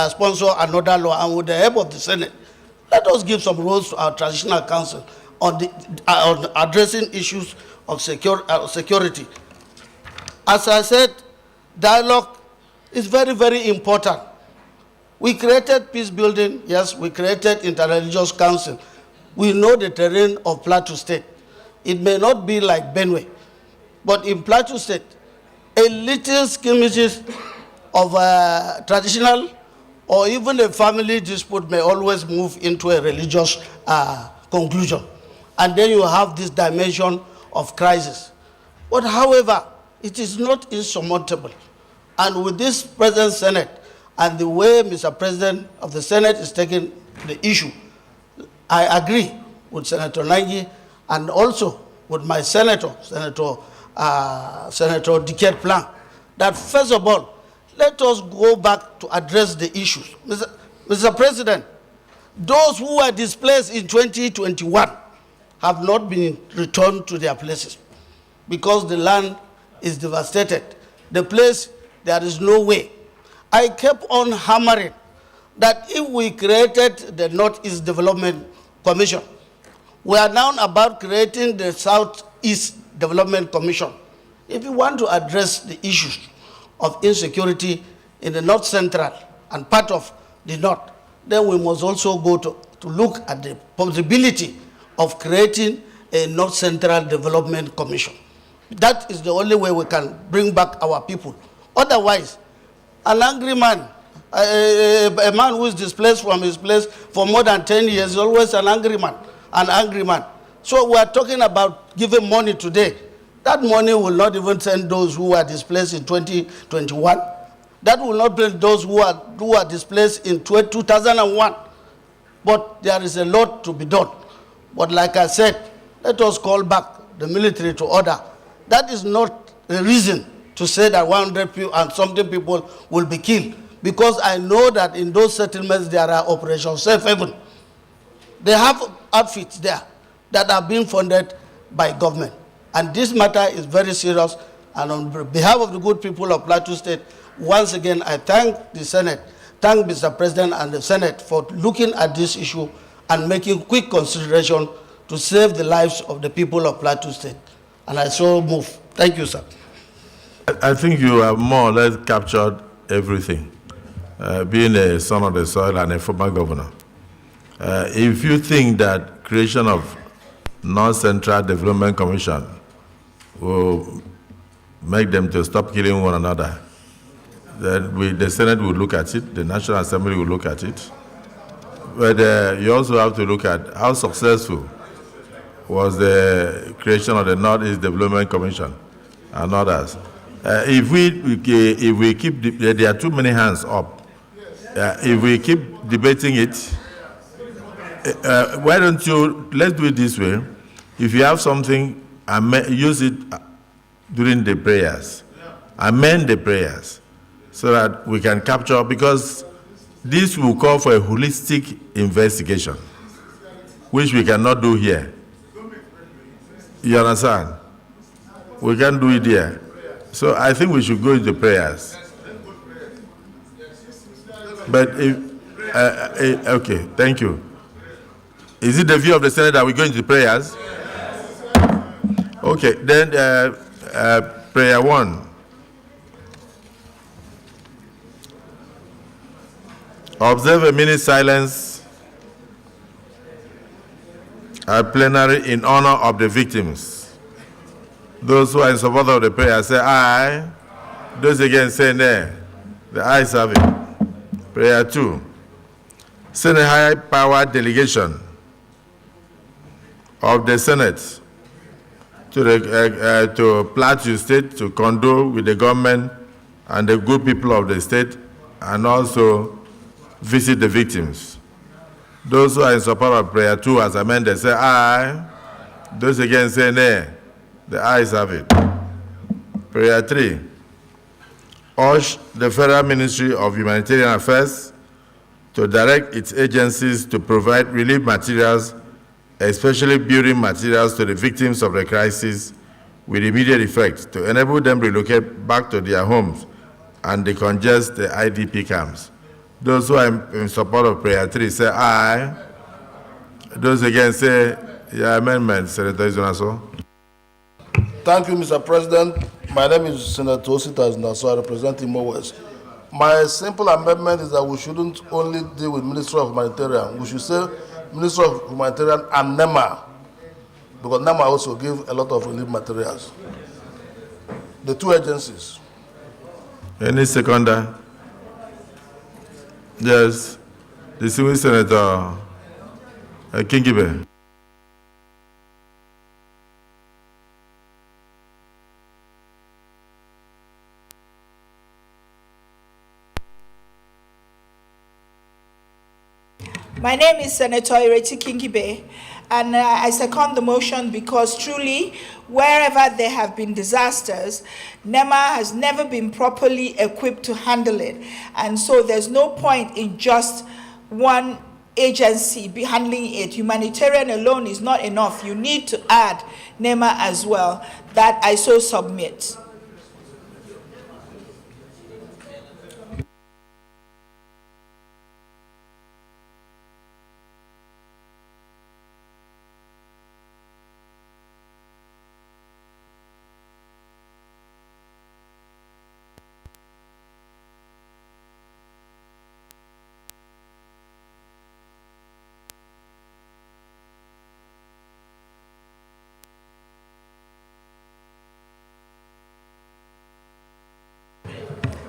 sponsor another law, and with the help of the Senate, let us give some roles to our traditional council on addressing issues of security. As I said, dialogue is very, very important. We created peace building, yes, we created interreligious council. We know the terrain of Plateau State. It may not be like Benue, but in Plateau State, a little skirmishes of traditional or even a family dispute may always move into a religious conclusion. And then you have this dimension of crisis. But however, it is not insurmountable. And with this present Senate and the way Mr. President of the Senate is taking the issue, I agree with Senator Nangi and also with my Senator Decade Plan, that first of all, let us go back to address the issues. Mr. President, those who were displaced in 2021 have not been returned to their places because the land is devastated. The place, there is no way. I kept on hammering that if we created the Northeast Development Commission, we are now about creating the Southeast Development Commission. If you want to address the issues of insecurity in the North Central and part of the North, then we must also go to look at the possibility of creating a North Central Development Commission. That is the only way we can bring back our people. Otherwise, an angry man, a man who is displaced from his place for more than 10 years is always an angry man. So we are talking about giving money today. That money will not even send those who are displaced in 2021. That will not bring those who are displaced in 2001. But there is a lot to be done. But like I said, let us call back the military to order. That is not a reason to say that 100 people and something people will be killed. Because I know that in those settlements there are Operation Safe Haven. They have outfits there that are being funded by government. And this matter is very serious. And on behalf of the good people of Plateau State, once again, I thank the Senate, thank Mr. President and the Senate for looking at this issue and making quick consideration to save the lives of the people of Plateau State. And I so move. Thank you, sir. I think you have more or less captured everything, being a son of the soil and a former governor. If you think that creation of North Central Development Commission will make them to stop killing one another, then the Senate will look at it, the National Assembly will look at it. But you also have to look at how successful was the creation of the Northeast Development Commission and others. If we keep, there are too many hands up. If we keep debating it, why don't you, let's do it this way. If you have something, use it during the prayers. Amend the prayers so that we can capture, because this will call for a holistic investigation, which we cannot do here. You understand? We can't do it here. So I think we should go into prayers. But if, okay, thank you. Is it the view of the Senate that we go into prayers? Okay, then prayer 1. Observe a minute silence at plenary in honor of the victims. Those who are in support of the prayer say aye. Those against say nay. The ayes have it. Prayer 2. Send a high power delegation of the Senate to Plateau State to condole with the government and the good people of the state, and also visit the victims. Those who are in support of prayer 2 as amended say aye. Those against say nay. The ayes have it. Prayer 3. Urge the Federal Ministry of Humanitarian Affairs to direct its agencies to provide relief materials, especially building materials, to the victims of the crisis with immediate effect to enable them relocate back to their homes and decongest the IDP camps. Those who are in support of prayer 3 say aye. Those against say your amendment, Senator Izonaso. Thank you, Mr. President. My name is Senator Osita Naso. I represent Imo West. My simple amendment is that we shouldn't only deal with Ministry of Humanitarian. We should say Ministry of Humanitarian and NEMA, because NEMA also give a lot of relief materials. The two agencies. Any seconder? Yes, the civil Senator Kingibe. My name is Senator Ireti Kingibe, and I second the motion because truly, wherever there have been disasters, NEMA has never been properly equipped to handle it. And so there's no point in just one agency be handling it. Humanitarian alone is not enough. You need to add NEMA as well. That I so submit.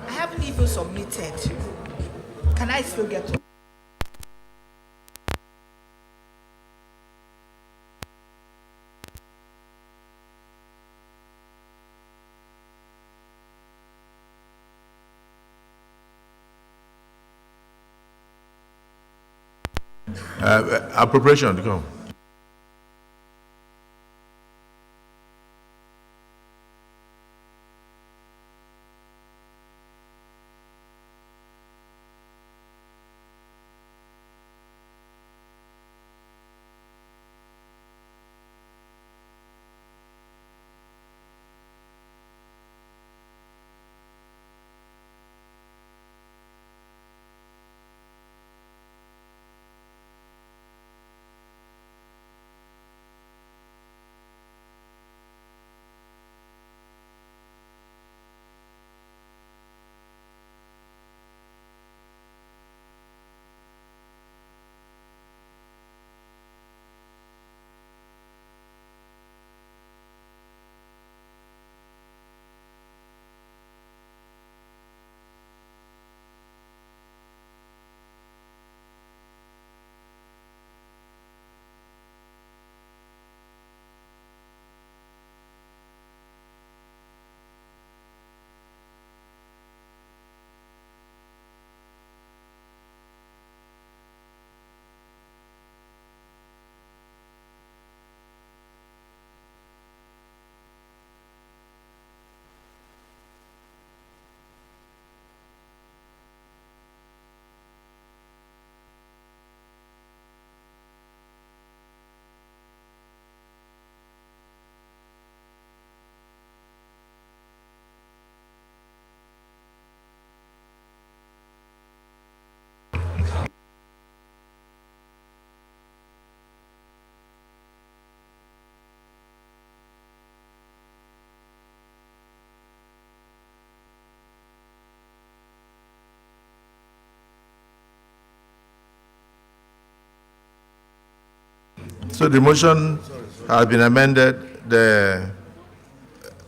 I haven't even submitted. Can I still get to? Appropriation to come. So the motion has been amended. The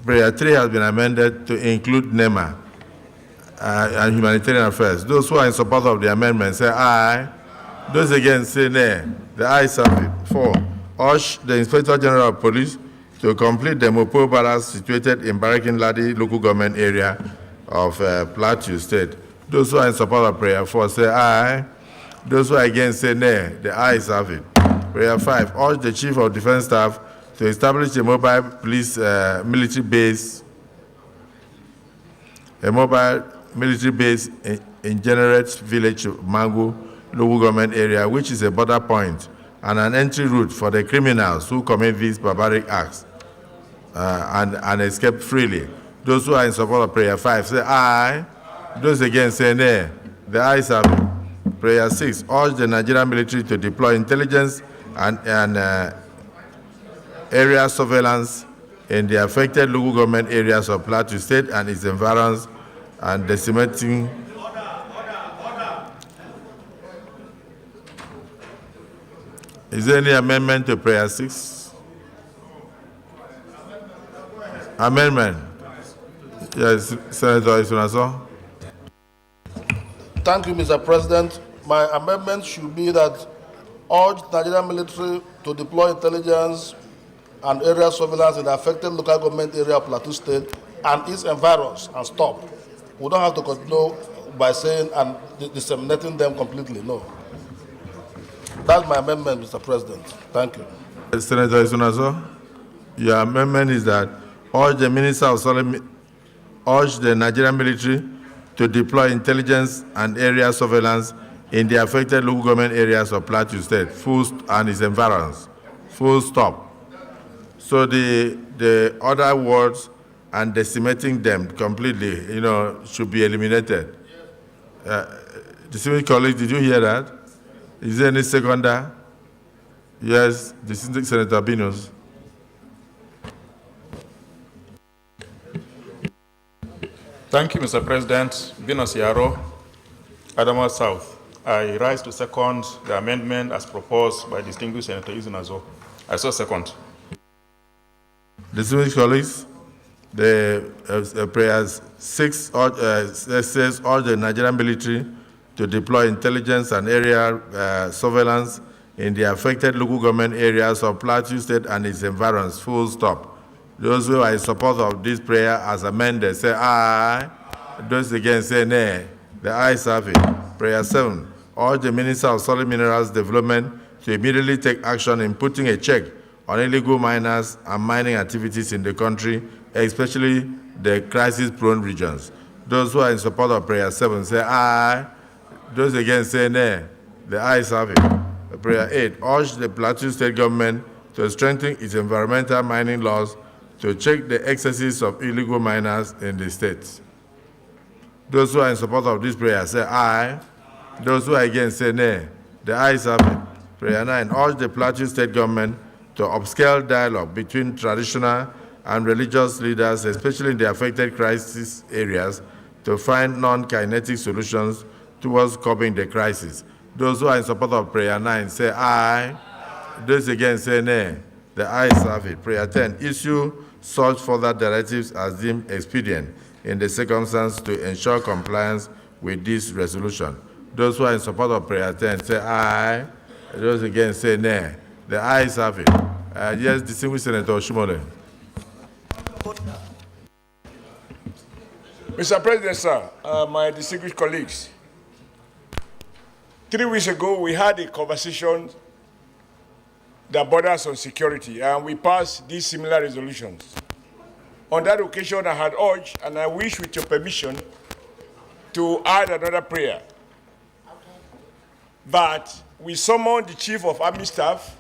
prayer 3 has been amended to include NEMA and humanitarian affairs. Those who are in support of the amendment say aye. Those against say nay. The ayes have it. 4. Urge the Inspector General of Police to complete the Mopo barracks situated in Barakin Ladi local government area of Plateau State. Those who are in support of prayer 4 say aye. Those who are against say nay. The ayes have it. Prayer 5. Urge the Chief of Defense Staff to establish a mobile police military base, in Generate Village, Mangu, local government area, which is a border point and an entry route for the criminals who commit these barbaric acts and escape freely. Those who are in support of prayer 5 say aye. Those against say nay. The ayes have it. Prayer 6. Urge the Nigerian military to deploy intelligence and area surveillance in the affected local government areas of Plateau State and its environs and decimating. Is there any amendment to prayer 6? Amendment. Yes, Senator Isunaso. Thank you, Mr. President. My amendment should be that urge Nigerian military to deploy intelligence and area surveillance in the affected local government area of Plateau State and its environs and stop. We don't have to continue by saying and disseminating them completely, no. That's my amendment, Mr. President. Thank you. Senator Isunaso, your amendment is that urge the Minister of urge the Nigerian military to deploy intelligence and area surveillance in the affected local government areas of Plateau State, and its environs. Full stop. So the other words and decimating them completely, should be eliminated. Distinguished colleagues, did you hear that? Is there any seconder? Yes, Distinguished Senator Binus. Thank you, Mr. President. Binus Yaro, Adamawa South. I rise to second the amendment as proposed by distinguished Senator Isunaso. I so second. Distinguished colleagues, the prayers 6 says urge the Nigerian military to deploy intelligence and area surveillance in the affected local government areas of Plateau State and its environs. Full stop. Those who are in support of this prayer as amended say aye. Those against say nay. The ayes have it. Prayer 7. Urge the Minister of Solid Minerals Development to immediately take action in putting a check on illegal miners and mining activities in the country, especially the crisis-prone regions. Those who are in support of prayer 7 say aye. Those against say nay. The ayes have it. Prayer 8. Urge the Plateau State government to strengthen its environmental mining laws to check the excesses of illegal miners in the state. Those who are in support of this prayer say aye. Those who are against say nay. The ayes have it. Prayer 9. Urge the Plateau State government to upscale dialogue between traditional and religious leaders, especially in the affected crisis areas, to find non-kinetic solutions towards curbing the crisis. Those who are in support of prayer 9 say aye. Those against say nay. The ayes have it. Prayer 10. Issue such further directives as deemed expedient in the circumstance to ensure compliance with this resolution. Those who are in support of prayer 10 say aye. Those against say nay. The ayes have it. Yes, distinguished Senator Oshimole. Mr. President, sir, my distinguished colleagues, 3 weeks ago we had a conversation that borders on security, and we passed these similar resolutions. On that occasion, I had urged, and I wish with your permission, to add another prayer, that we summon the Chief of Army Staff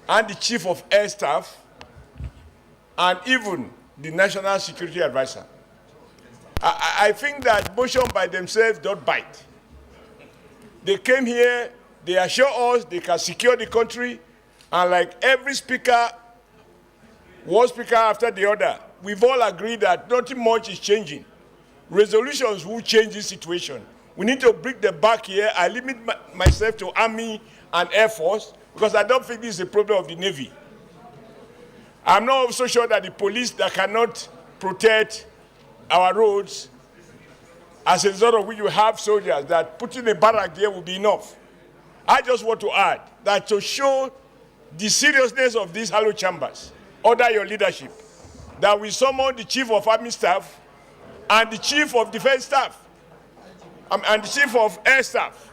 and the Chief of Air Staff and even the National Security Advisor. I think that motion by themselves don't bite. They came here, they assure us they can secure the country, and like every speaker, one speaker after the other, we've all agreed that nothing much is changing. Resolutions will change this situation. We need to bring them back here. I limit myself to Army and Air Force, because I don't think this is a problem of the Navy. I'm not also sure that the police that cannot protect our roads, as a result of which you have soldiers, that putting a barrack there will be enough. I just want to add that to show the seriousness of these hollow chambers, under your leadership, that we summon the Chief of Army Staff and the Chief of Defense Staff and the Chief of Air Staff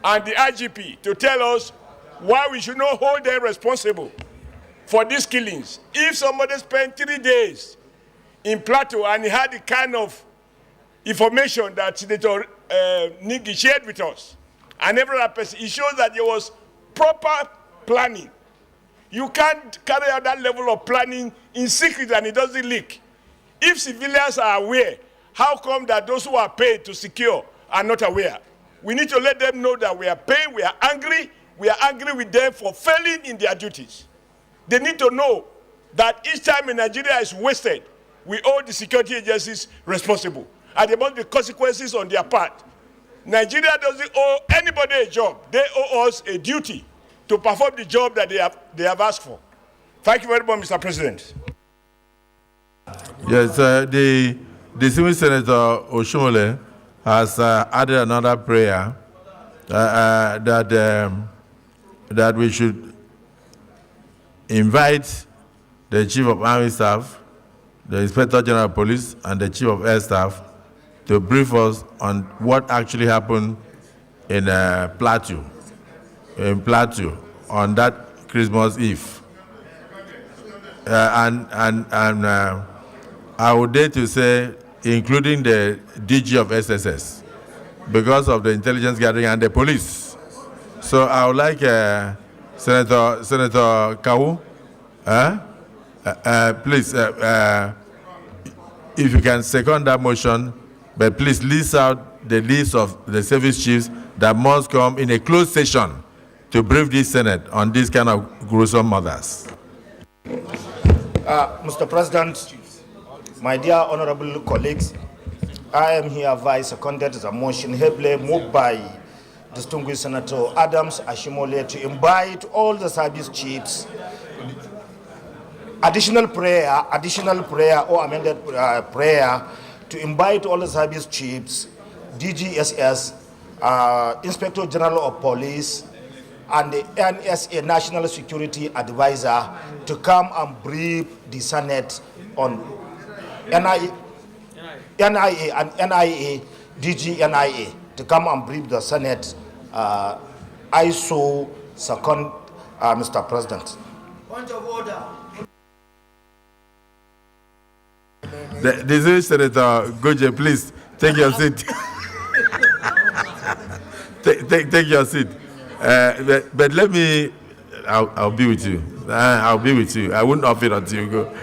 and the IGP to tell us why we should not hold them responsible for these killings. If somebody spent 3 days in Plateau and he had the kind of information that Senator Nigi shared with us, and every other person, it shows that there was proper planning. You can't carry out that level of planning in secret and it doesn't leak. If civilians are aware, how come that those who are paid to secure are not aware? We need to let them know that we are paid, we are angry with them for failing in their duties. They need to know that each time in Nigeria is wasted, we owe the security agencies responsible. And there must be consequences on their part. Nigeria doesn't owe anybody a job. They owe us a duty to perform the job that they have asked for. Thank you very much, Mr. President. Yes, the distinguished Senator Oshomole has added another prayer that we should invite the Chief of Army Staff, the Inspector General of Police, and the Chief of Air Staff to brief us on what actually happened in Plateau on that Christmas Eve. I would dare to say, including the DG of SSS, because of the intelligence gathering and the police. So I would like Senator Kawu, please, if you can second that motion, but please list out the list of the service chiefs that must come in a closed session to brief the Senate on these kind of gruesome murders. Mr. President, my dear honorable colleagues, I am hereby seconded the motion heavily moved by distinguished Senator Adams Ashimole to invite all the service chiefs. Additional prayer or amended prayer to invite all the service chiefs, DGSS, Inspector General of Police, and the NSA National Security Advisor to come and brief the Senate on NIA and NIA, DGNIA, to come and brief the Senate. I so second, Mr. President. Point of order. This is Senator Goje, please take your seat. take your seat. But let me, I'll be with you. I'll be with you. I won't off it until you go.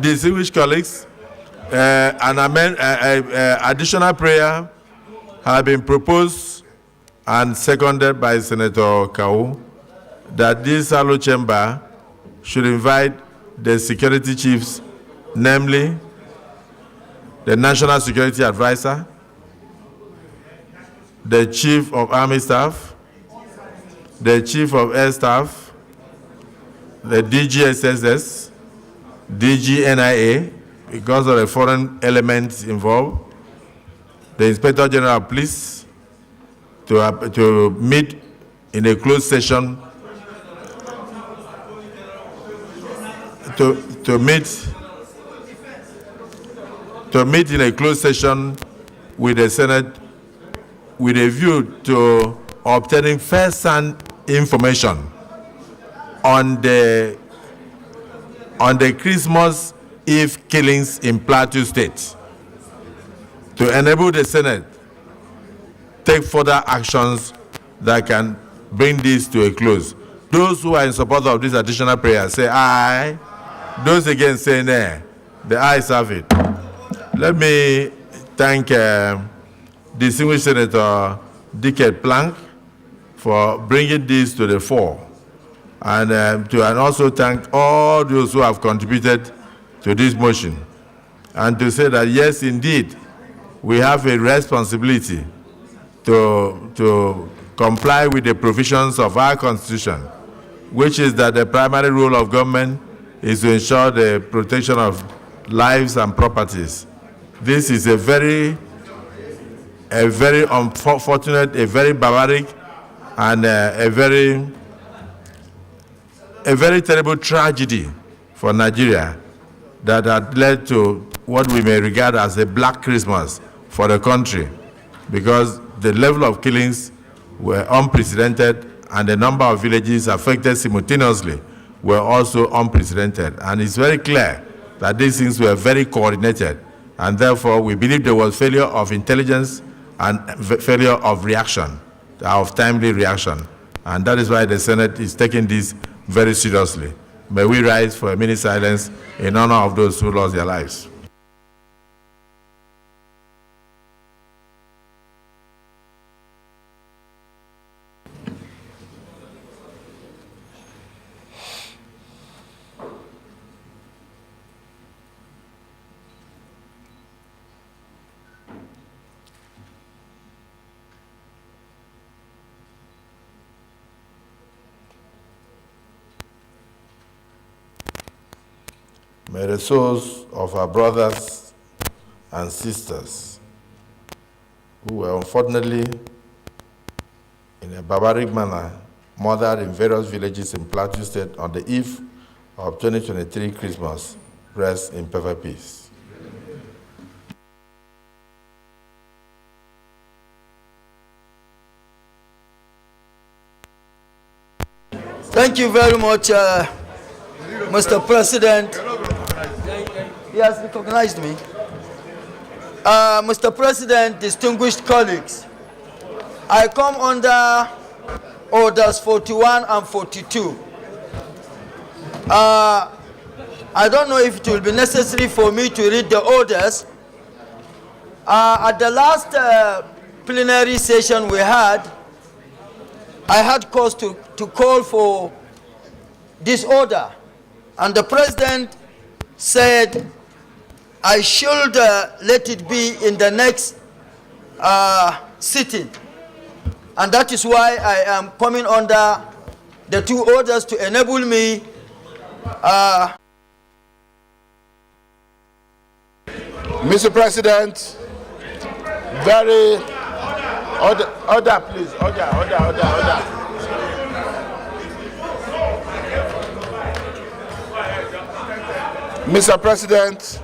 Distinguished colleagues, an additional prayer has been proposed and seconded by Senator Kawu that this hollow chamber should invite the security chiefs, namely the National Security Advisor, the Chief of Army Staff, the Chief of Air Staff, the DGSSS, DGNIA, because of the foreign elements involved, the Inspector General of Police, to meet in a closed session to meet in a closed session with the Senate with a view to obtaining first-hand information on the Christmas Eve killings in Plateau State, to enable the Senate take further actions that can bring this to a close. Those who are in support of this additional prayer say aye. Those against say nay. The ayes have it. Let me thank distinguished Senator Dickett Plank for bringing this to the fore, and also thank all those who have contributed to this motion. and to say that yes, indeed, we have a responsibility to comply with the provisions of our Constitution, which is that the primary role of government is to ensure the protection of lives and properties. This is a very unfortunate, a very barbaric, and a very terrible tragedy for Nigeria that had led to what we may regard as a black Christmas for the country, because the level of killings were unprecedented and the number of villages affected simultaneously were also unprecedented. And it's very clear that these things were very coordinated, and therefore we believe there was failure of intelligence and failure of reaction, of timely reaction. And that is why the Senate is taking this very seriously. May we rise for a minute silence in honor of those who lost their lives. May the souls of our brothers and sisters who were unfortunately in a barbaric manner murdered in various villages in Plateau State on the eve of 2023 Christmas rest in perfect peace. Thank you very much, Mr. President. He has recognized me. Mr. President, distinguished colleagues, I come under orders 41 and 42. I don't know if it will be necessary for me to read the orders. At the last plenary session we had, I had cause to call for this order, and the President said I should let it be in the next sitting. And that is why I am coming under the two orders to enable me Mr. President, order, please, order. Mr. President,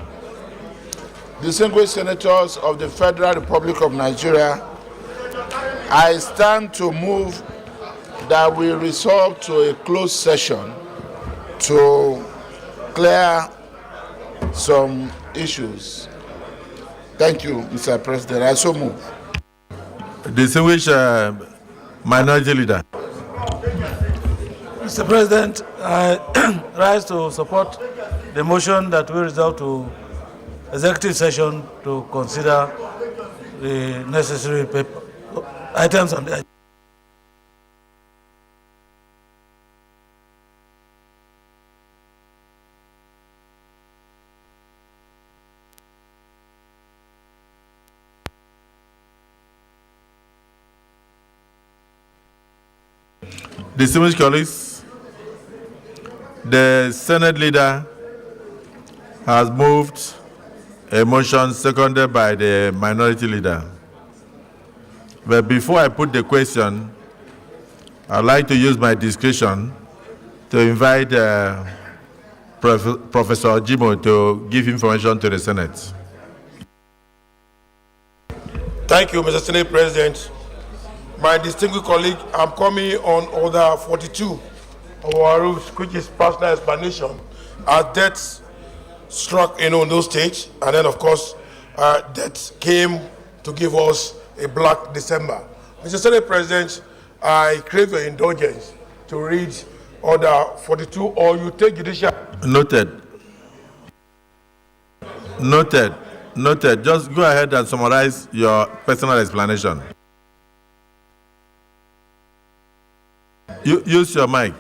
distinguished senators of the Federal Republic of Nigeria, I stand to move that we resolve to a closed session to clear some issues. Thank you, Mr. President. I so move. Distinguished Minority Leader. Mr. President, I rise to support the motion that we resolve to executive session to consider the necessary items on the Distinguished colleagues, the Senate leader has moved a motion seconded by the minority leader. But before I put the question, I'd like to use my discretion to invite Professor Jimo to give information to the Senate. Thank you, Mr. Senate President. My distinguished colleague, I'm coming on order 42 of our rules, which is personal explanation. As deaths struck in Ondo State, and then, of course, deaths came to give us a black December. Mr. Senate President, I crave your indulgence to read order 42, or you take judicial. Noted. Just go ahead and summarize your personal explanation. Use your mic.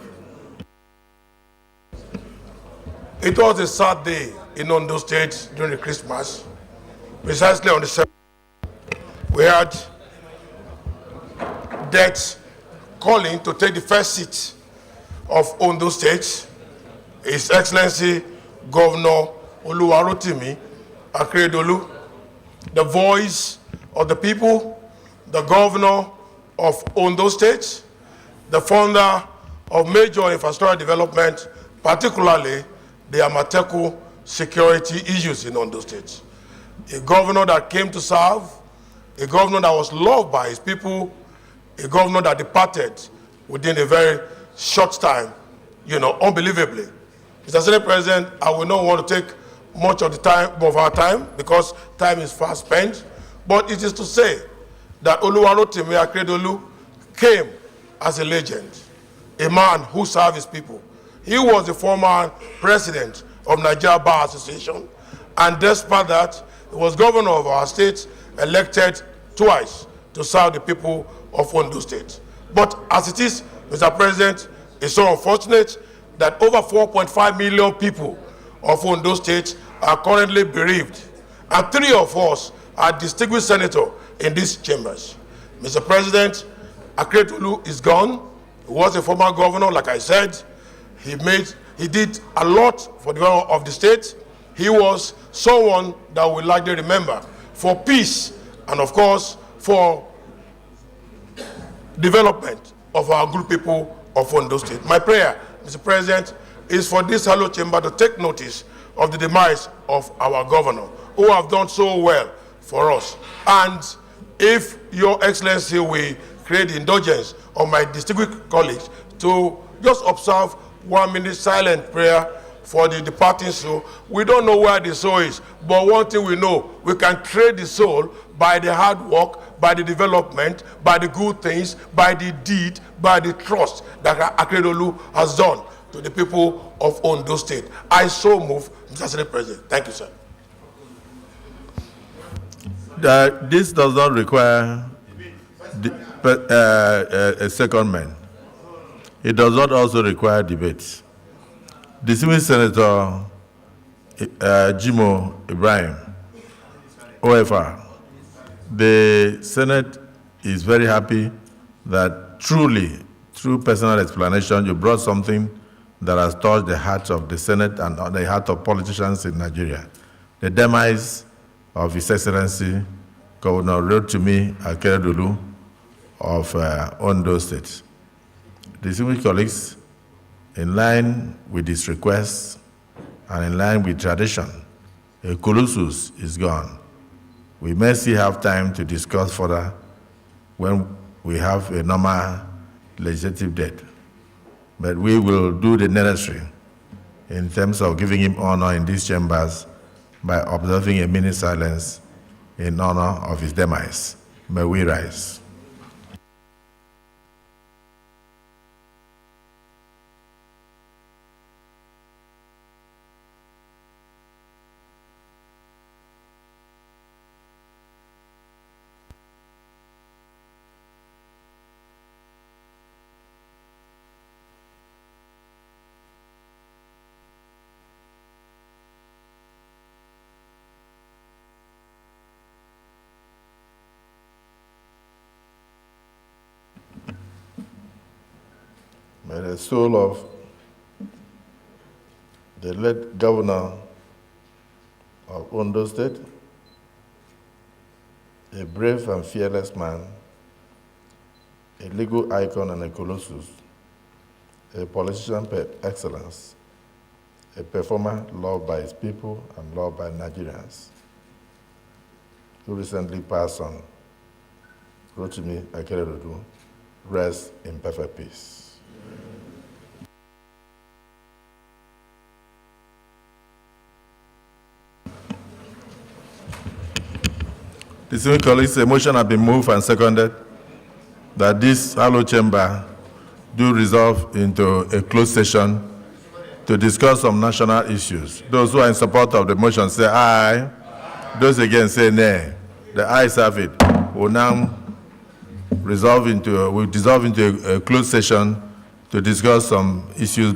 It was a sad day in Ondo State during the Christmas. Precisely on the 7th, we had death calling to take the first seat of Ondo State, His Excellency Governor Oluwarotimi Akeredolu, the voice of the people, the governor of Ondo State, the founder of major infrastructure development, particularly the Amateku security issues in Ondo State. A governor that came to serve, a governor that was loved by his people, a governor that departed within a very short time, unbelievably. Mr. Senate President, I will not want to take much of our time because time is fast spent, but it is to say that Oluwarotimi Akeredolu came as a legend, a man who served his people. He was the former president of Nigeria Bar Association, and despite that, he was governor of our state, elected twice to serve the people of Ondo State. But as it is, Mr. President, it's so unfortunate that over 4.5 million people of Ondo State are currently bereaved, and 3 of us are distinguished senators in these chambers. Mr. President, Akeredolu is gone. He was a former governor, like I said. He did a lot for the development of the state. He was someone that we likely remember for peace and, of course, for development of our good people of Ondo State. My prayer, Mr. President, is for this hollow chamber to take notice of the demise of our governor, who have done so well for us. And if Your Excellency will create the indulgence of my distinguished colleagues to just observe 1 minute silent prayer for the departing soul. We don't know where the soul is, but one thing we know, we can trade the soul by the hard work, by the development, by the good things, by the deed, by the trust that Akeredolu has done to the people of Ondo State. I so move, Mr. Senate President. Thank you, sir. This does not require a second man. It does not also require debate. Distinguished Senator Jimo Ibrahim, OFR, the Senate is very happy that truly, through personal explanation, you brought something that has touched the heart of the Senate and the heart of politicians in Nigeria. The demise of His Excellency Governor Rotimi Akeredolu of Ondo State. Distinguished colleagues, in line with this request and in line with tradition, a colossus is gone. We may still have time to discuss further when we have a normal legislative date. But we will do the necessary in terms of giving him honor in these chambers by observing a minute silence in honor of his demise. May we rise. May the soul of the late governor of Ondo State, a brave and fearless man, a legal icon and a colossus, a politician par excellence, a performer loved by his people and loved by Nigerians, who recently passed on, Rotimi Akeredolu, rest in perfect peace. Distinguished colleagues, a motion has been moved and seconded that this hollow chamber do resolve into a closed session to discuss some national issues. Those who are in support of the motion say aye. Those against say nay. The ayes have it. We'll now dissolve into a closed session to discuss some issues